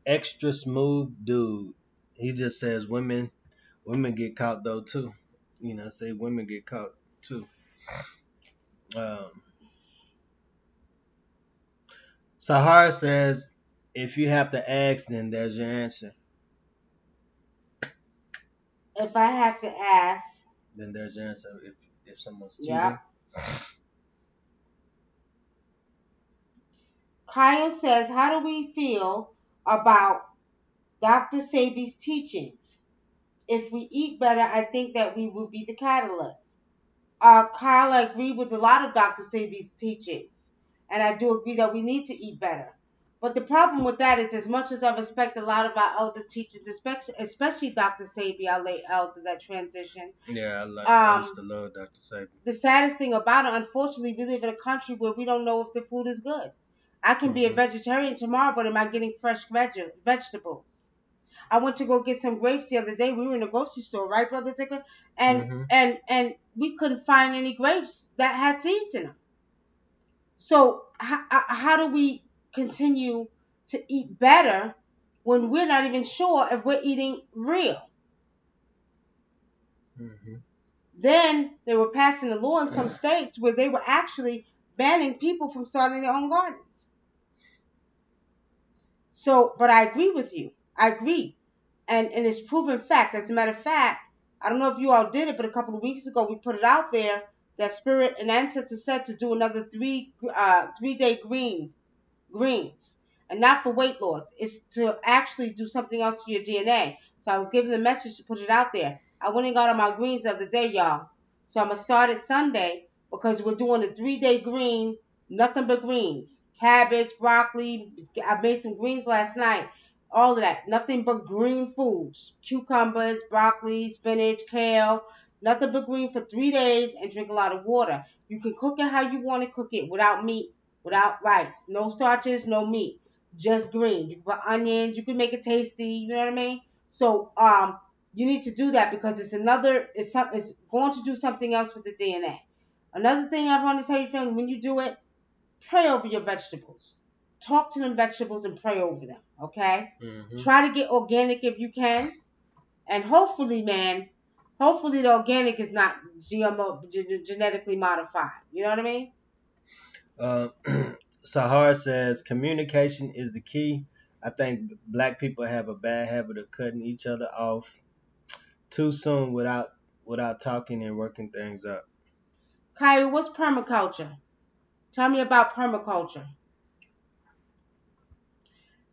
Extra smooth dude. He just says women get caught though too. Say women get caught too. Um, Sahar says, if you have to ask, then there's your answer. If I have to ask, Then there's your answer. If someone's cheating. yeah. Kyle says, how do we feel about Dr. Sabi's teachings? If we eat better, I think that we will be the catalyst. Kyle, I agree with a lot of Dr. Sabi's teachings, and I do agree that we need to eat better. But the problem with that is, as much as I respect a lot of our elder teachers, especially Dr. Sabi, our late elder that transition. Yeah, I used to love Dr. Sabi. The saddest thing about it, unfortunately, we live in a country where we don't know if the food is good. I can be a vegetarian tomorrow, but am I getting fresh vegetables? I went to go get some grapes the other day. We were in a grocery store, right, Brother Dicker? And we couldn't find any grapes that had seeds in them. So how do we continue to eat better when we're not even sure if we're eating real? Mm-hmm. Then they were passing a law in some states where they were actually banning people from starting their own gardens. So, but I agree with you. I agree. And it's proven fact. As a matter of fact, I don't know if you all did it, but a couple of weeks ago we put it out there that Spirit and Ancestors said to do another 3 day greens, and not for weight loss. It's to actually do something else to your DNA. So I was giving the message to put it out there. I went and got on my greens the other day, y'all. So I'm gonna start it Sunday because we're doing a 3 day green, nothing but greens, cabbage, broccoli. I made some greens last night. All of that, nothing but green foods, cucumbers, broccoli, spinach, kale, nothing but green for 3 days, and drink a lot of water. You can cook it how you want to cook it, without meat, without rice, no starches, no meat, just greens. You can put onions, you can make it tasty. You know what I mean? So you need to do that because it's going to do something else with the DNA. Another thing I want to tell you, family, when you do it, pray over your vegetables. Talk to them vegetables and pray over them. Okay? Mm-hmm. Try to get organic if you can, and hopefully, man, hopefully the organic is not GMO, genetically modified. You know what I mean? Uh, Sahar says communication is the key. I think black people have a bad habit of cutting each other off too soon without talking and working things up. Kyrie, what's permaculture? Tell me about permaculture.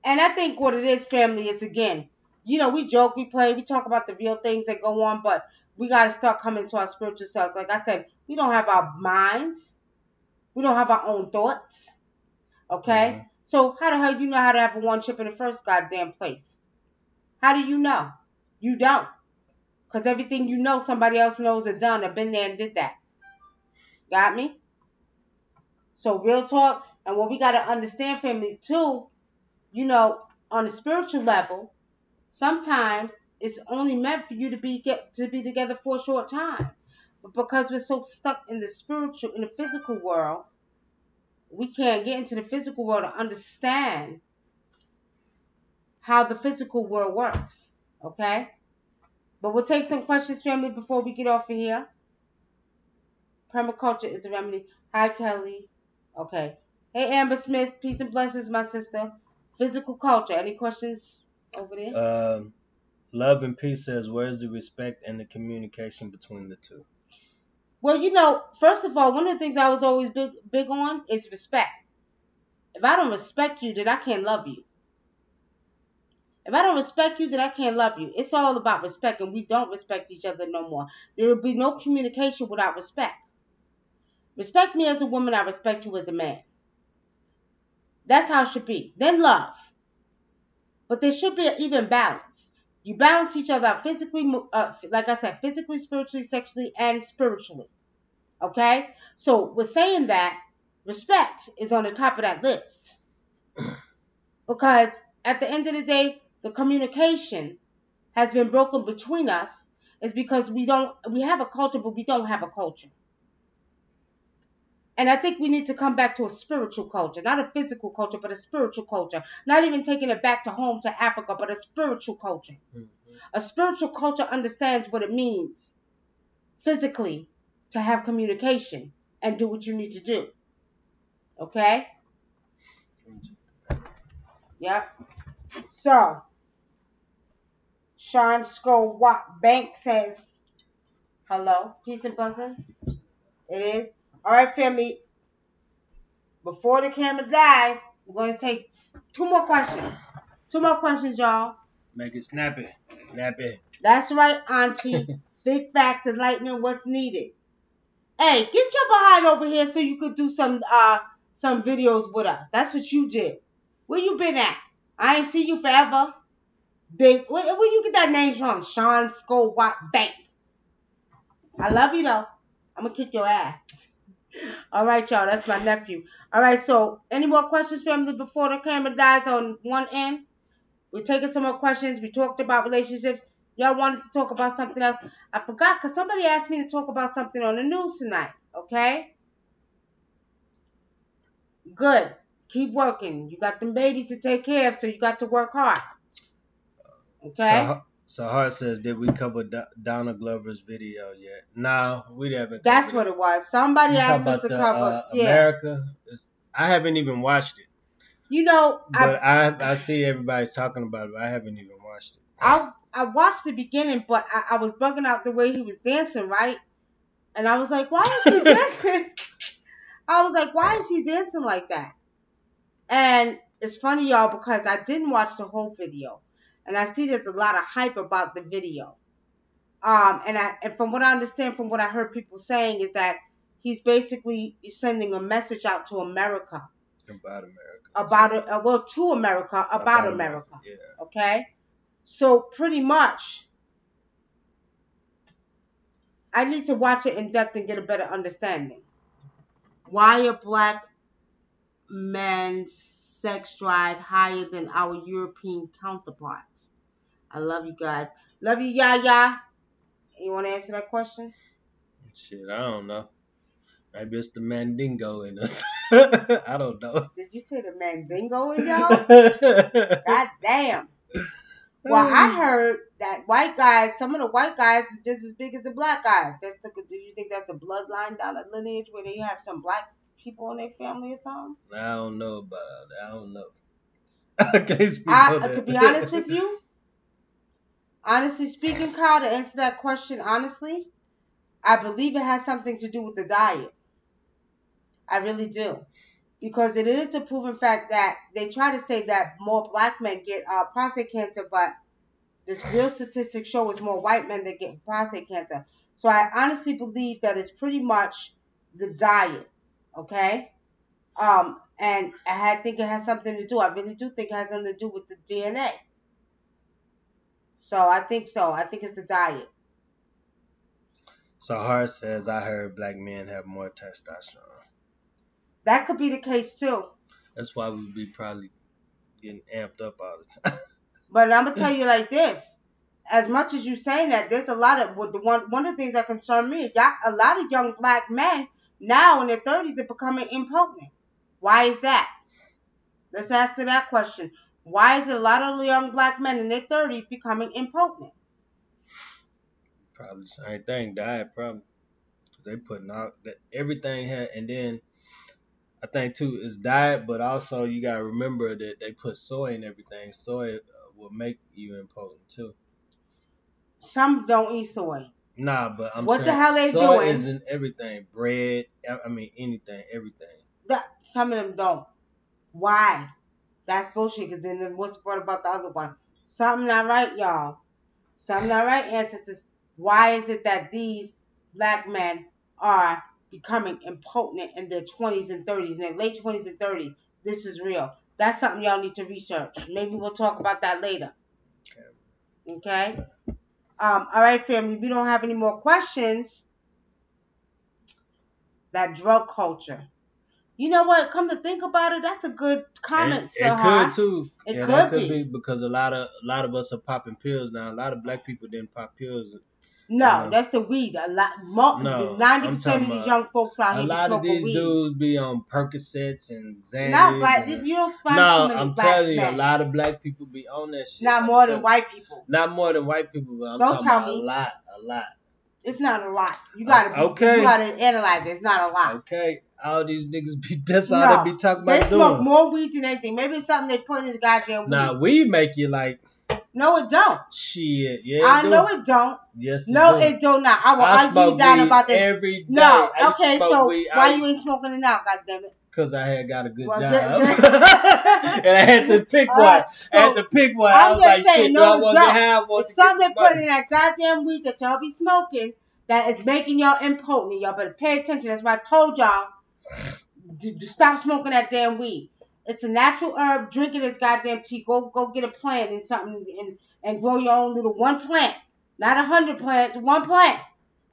And I think what it is, family, is again, we joke, we play, we talk about the real things that go on, but we got to start coming to our spiritual selves. Like I said, we don't have our minds, we don't have our own thoughts. Mm-hmm. Okay? So how the hell you know how to have a one chip in the first goddamn place? How do you know? You don't. Because everything you know, somebody else knows or done or been there and did that. Got me? So real talk. And what we got to understand, family, too, on a spiritual level, sometimes it's only meant for you to be together for a short time. But because we're so stuck in the physical world, we can't get into the physical world to understand how the physical world works. Okay? But we'll take some questions, family, before we get off of here. Permaculture is the remedy. Hi, Kelly. Okay. Hey, Amber Smith. Peace and blessings, my sister. Physical culture. Any questions over there? Love and Peace says, where's the respect and the communication between the two? Well, first of all, one of the things I was always big on is respect. If I don't respect you, then I can't love you. If I don't respect you, then I can't love you. It's all about respect, and we don't respect each other no more. There will be no communication without respect. Respect me as a woman, I respect you as a man. That's how it should be. Then love. But there should be an even balance. You balance each other out physically, like I said, physically, spiritually, sexually, and spiritually. Okay? So we're saying that respect is on the top of that list. Because at the end of the day, the communication has been broken between us is because we have a culture, but we don't have a culture. And I think we need to come back to a spiritual culture, not a physical culture, but a spiritual culture. Not even taking it back to home to Africa, but a spiritual culture. Mm-hmm. A spiritual culture understands what it means physically to have communication and do what you need to do. Okay? Yep. So, Sean Skull Bank says, hello. Peace and blessing. It is. All right, family. Before the camera dies, we're going to take 2 more questions. 2 more questions, y'all. Make it snappy. Snappy. That's right, Auntie. Big facts, enlightenment, what's needed. Hey, get your behind over here so you could do some videos with us. That's what you did. Where you been at? I ain't see you forever. Big, where you get that name from? Sean Skull Bank. I love you though. I'm gonna kick your ass. All right, y'all. That's my nephew. All right. So, any more questions, family, before the camera dies on one end? We're taking some more questions. We talked about relationships. Y'all wanted to talk about something else. I forgot because somebody asked me to talk about something on the news tonight. Okay? Good. Keep working. You got them babies to take care of, so you got to work hard. Okay? So Hart says, did we cover Donna Glover's video yet? No, we haven't. That's what it was. Somebody you asked talking us about to the cover. Yeah. America? I haven't even watched it. You know, But I see everybody's talking about it, but I haven't even watched it. I watched the beginning, but I was bugging out the way he was dancing, right? And I was like, why is he dancing? I was like, why is he dancing like that? And it's funny, y'all, because I didn't watch the whole video. And I see there's a lot of hype about the video. And from what I understand, from what I heard people saying, is that he's basically sending a message out to America. About America. To America, about America. Yeah. Okay? So pretty much, I need to watch it in depth and get a better understanding. Why are black men's sex drive higher than our European counterparts? I love you guys. Love you, Yaya. You want to answer that question? Shit, I don't know. Maybe it's the mandingo in us. I don't know. Did you say the mandingo in y'all? God damn. Well, I heard that some of the white guys is just as big as the black guys. Do you think that's a bloodline down a lineage where they have some black people in their family or something? I don't know about that. I don't know. I can't speak on that. To be honest with you, honestly speaking, Kyle, to answer that question honestly, I believe it has something to do with the diet. I really do. Because it is a proven fact that they try to say that more black men get prostate cancer, but this real statistics show it's more white men that get prostate cancer. So I honestly believe that it's pretty much the diet, okay? And I think it has something to do. I really do think it has something to do with the DNA. So. I think it's the diet. So Hart says, I heard black men have more testosterone. That could be the case too. That's why we be probably getting amped up all the time. But I'm gonna tell you like this: as much as you saying that, there's a lot of one of the things that concern me. A lot of young black men now in their 30s are becoming impotent. Why is that? Let's answer that question. Why is a lot of young black men in their 30s becoming impotent? Probably the same thing, diet probably. Because they putting out that everything had, and then I think too it's diet, but also you gotta remember that they put soy in everything. Soy will make you impotent too. Some don't eat soy. Nah, but I'm what saying the hell they soy doing? is in everything. Bread, I mean anything, everything. Some of them don't. Why? That's bullshit. Because then what's the part about the other one? Something not right, y'all. Something not right, ancestors. Why is it that these black men are becoming impotent in their 20s and 30s, in their late 20s and 30s? This is real. That's something y'all need to research. Maybe we'll talk about that later. Okay? All right, family. We don't have any more questions. That drug culture. You know what? Come to think about it, that's a good comment, sir. It could too. That could be because a lot of us are popping pills now. A lot of black people didn't pop pills. No, that's the weed. 90% of these young folks out here smoking weed. A lot of these dudes be on Percocets and Xannies. Not black. You don't find too many I'm black telling you, men. a lot of black people be on that shit. Not more than white people. Not more than white people, but I'm talking about a lot. It's not a lot. You gotta you gotta analyze it. It's not a lot. Okay. All these niggas be that's all they be talking about. They smoke more weed than anything. Maybe it's something they put in the goddamn weed. Nah, weed make you like. No, it don't. Shit, yeah. I know it don't. Yes, it do not. I will argue you down about this every day. No, okay. So why you ain't smoking it now? Goddamn it. Because I had got a good job, and I had to pick one. I had to pick one. I was like, shit, do I want to have one? It's something they put in that goddamn weed that y'all be smoking that is making y'all impotent. Y'all better pay attention. That's why I told y'all to stop smoking that damn weed. It's a natural herb. Drinking this goddamn tea. Go get a plant and something and grow your own little one plant. Not 100 plants, one plant.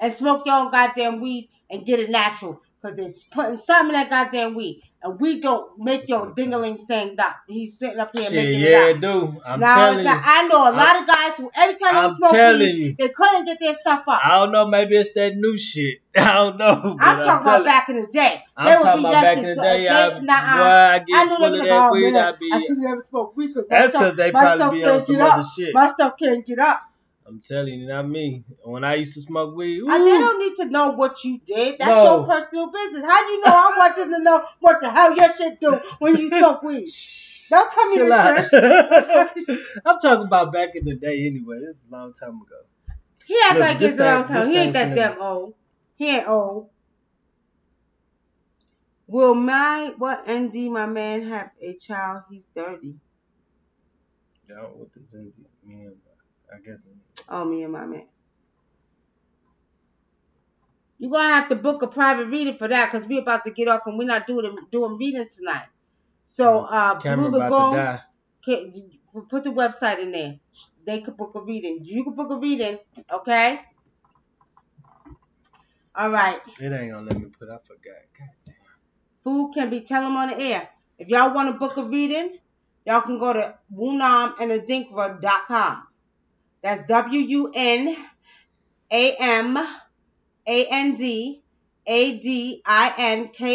And smoke your own goddamn weed and get it natural. Because they're putting something in that goddamn weed. And we don't make your dingaling stand up. He's sitting up here making it up. Yeah, it do. I'm telling you. I know a lot of guys who every time they smoke weed, they couldn't get their stuff up. I don't know. Maybe it's that new shit. I don't know. I'm talking about back in the day. I'm talking about back in the day. I get full of that weed. I should never smoke weed. That's because they probably be on some other shit. My stuff can't get up. I'm telling you, not me. When I used to smoke weed, They ooh, don't need to know what you did. That's your no. personal business. How you know? I want them to know what the hell your shit do when you smoke weed. Don't tell me Chill to out. shush. Don't tell me to shush. I'm talking about back in the day anyway. This is a long time ago. He act Look, like it's a long time. this He ain't thing that finna. damn old. He ain't old. What ND my man have a child? He's 30. Yeah, what this Indian me and I guess. Oh, me and my man. You're gonna have to book a private reading for that because we're about to get off and we're not doing readings tonight. So Blue Camera about to Lagoon, die. put the website in there. They could book a reading. You could book a reading, okay? All right. It ain't gonna let me put. I forgot. God damn. Food can be tell them on the air. If y'all want to book a reading, y'all can go to WUNAM and ADINKRA.com. That's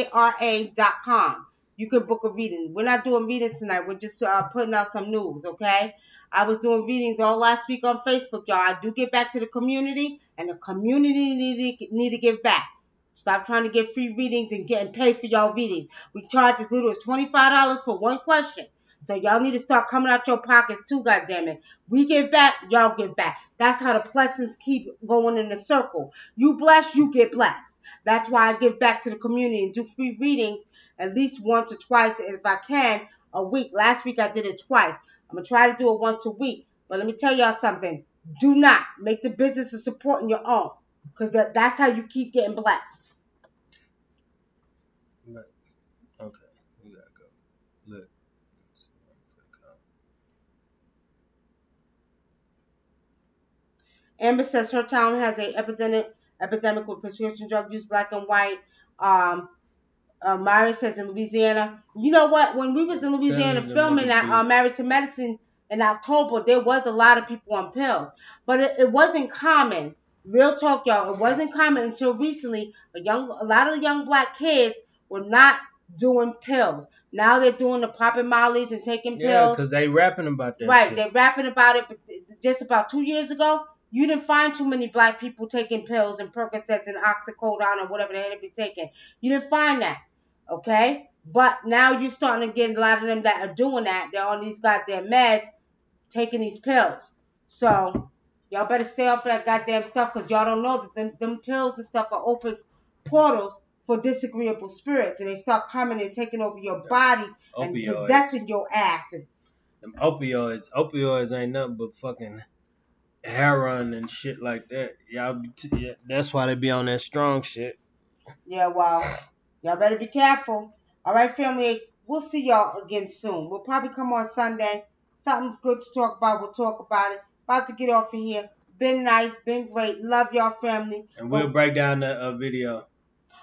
WUNAMANDADINKRA.com. You can book a reading. We're not doing readings tonight. We're just putting out some news, okay? I was doing readings all last week on Facebook, y'all. I do get back to the community, and the community need to give back. Stop trying to get free readings and getting paid for y'all readings. We charge as little as $25 for one question. So y'all need to start coming out your pockets too, goddammit. We give back, y'all give back. That's how the blessings keep going in a circle. You bless, you get blessed. That's why I give back to the community and do free readings at least once or twice if I can a week. Last week I did it twice. I'm going to try to do it once a week. But let me tell y'all something. Do not make the business of supporting your own. Because that's how you keep getting blessed. Right. Okay, we gotta go. Look. Amber says her town has a epidemic with prescription drug use, black and white. Um, Myra says in Louisiana. You know what? When we was in Louisiana Telling them filming niggas that be. Married to Medicine in October, there was a lot of people on pills, but it wasn't common. Real talk, y'all. It wasn't common until recently. A lot of young black kids were not doing pills. Now they're doing the popping mollies and taking Yeah, pills. cause they rapping about that Right, shit. they're rapping about it. But just about 2 years ago, you didn't find too many black people taking pills and Percocets and oxycodone or whatever the hell they be taking. You didn't find that, okay? But now you're starting to get a lot of them that are doing that. They're on these goddamn meds, taking these pills. So y'all better stay off of that goddamn stuff because y'all don't know that them pills and stuff are open portals for disagreeable spirits, and they start coming and taking over your body and Opioids. possessing your asses. Them opioids ain't nothing but fucking heroin and shit like that. Yeah, that's why they be on that strong shit. Yeah, well, y'all better be careful. All right, family. We'll see y'all again soon. We'll probably come on Sunday. Something good to talk about. We'll talk about it. About to get off of here. Been nice. Been great. Love y'all, family. And we'll Well, break down the video.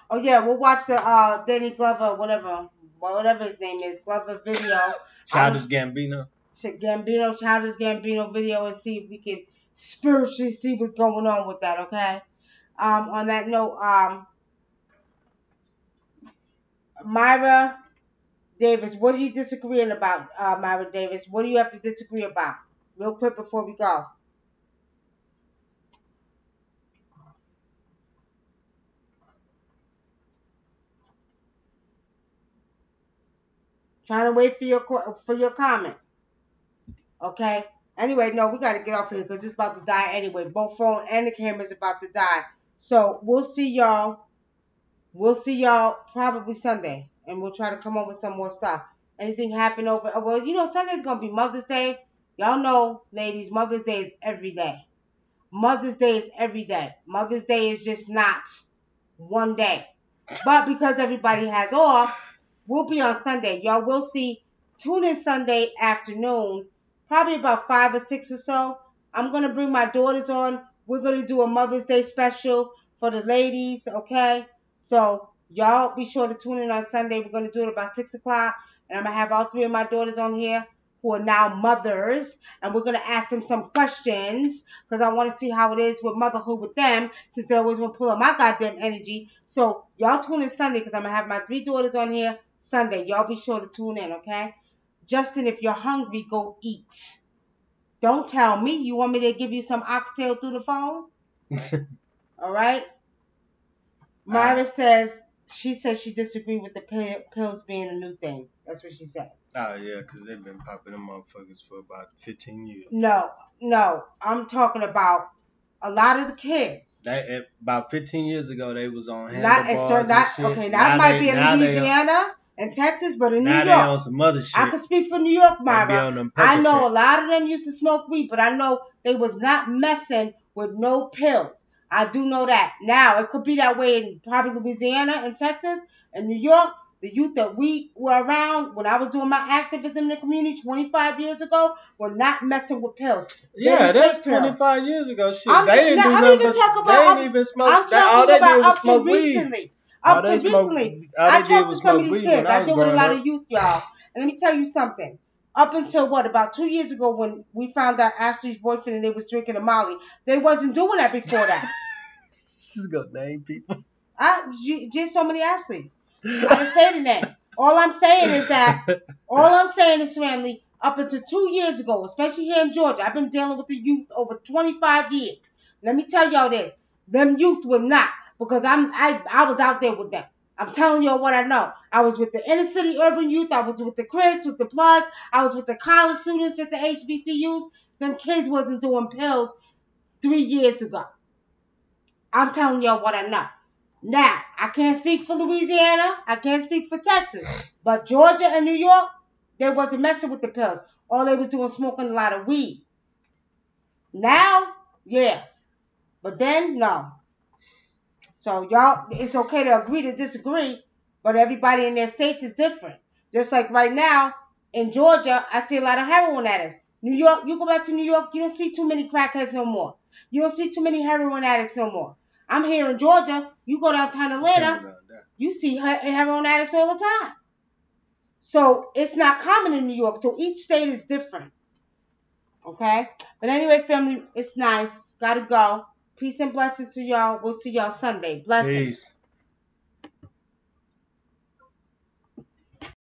oh yeah, we'll watch the Danny Glover, whatever his name is, Glover video. Childish Gambino. Childish Gambino video, and see if we can spiritually see what's going on with that. Okay. On that note, Myra Davis, what are you disagreeing about, Myra Davis? What do you have to disagree about? Real quick before we go. Trying to wait for your comment. Okay. Anyway, no, we got to get off here because it's about to die anyway. Both phone and the camera's about to die. So we'll see y'all. We'll see y'all probably Sunday, and we'll try to come up with some more stuff. Anything happen over? Well, Sunday's gonna be Mother's Day. Y'all know, ladies, Mother's Day is every day. Mother's Day is every day. Mother's Day is just not one day. But because everybody has off, we'll be on Sunday. Y'all will see. Tune in Sunday afternoon, probably about 5 or 6 or so. I'm gonna bring my daughters on. We're gonna do a Mother's Day special for the ladies, okay? So y'all be sure to tune in on Sunday. We're gonna do it about 6 o'clock, and I'm gonna have all three of my daughters on here who are now mothers, and we're gonna ask them some questions because I want to see how it is with motherhood with them, since they always want to pull up my goddamn energy. So y'all tune in Sunday because I'm gonna have my three daughters on here Sunday. Y'all be sure to tune in, okay? Justin, if you're hungry, go eat. Don't tell me. You want me to give you some oxtail through the phone? All right. Myra says she disagreed with the pills being a new thing. That's what she said. Oh yeah, because they've been popping them motherfuckers for about 15 years. No, I'm talking about a lot of the kids. About 15 years ago, they was on Not handlebars and shit. okay. That might be in Louisiana and Texas, but in New York, they on some other shit. I can speak for New York, Myra. I know Percocets. a lot of them used to smoke weed, but I know they was not messing with no pills. I do know that. Now it could be that way in probably Louisiana and Texas and New York. The youth that we were around when I was doing my activism in the community 25 years ago were not messing with pills. Yeah, that's 25 years ago. Shit, I'm even talking about up to recently. Up to recently. I talked to some of these kids. I deal with a lot of youth, y'all. And let me tell you something. Up until about 2 years ago when we found out Ashley's boyfriend and they was drinking a Molly, they wasn't doing that before that. She's gonna name people. Just so many Ashleys. I didn't say the name. All I'm saying is, family, up until 2 years ago, especially here in Georgia, I've been dealing with the youth over 25 years. Let me tell y'all this. Them youth were not, because I was out there with them. I'm telling y'all what I know. I was with the inner city urban youth. I was with the Crips, with the Bloods. I was with the college students at the HBCUs. Them kids wasn't doing pills 3 years ago. I'm telling y'all what I know. Now, I can't speak for Louisiana. I can't speak for Texas. But Georgia and New York, they wasn't messing with the pills. All they was doing smoking a lot of weed. Now, yeah. But then, no. So, y'all, it's okay to agree to disagree. But everybody in their states is different. Just like right now, in Georgia, I see a lot of heroin addicts. New York, you go back to New York, you don't see too many crackheads no more. You don't see too many heroin addicts no more. I'm here in Georgia. You go downtown Atlanta, you see heroin addicts all the time. So it's not common in New York. So each state is different. Okay? But anyway, family, it's nice. Gotta go. Peace and blessings to y'all. We'll see y'all Sunday. Blessings. Peace.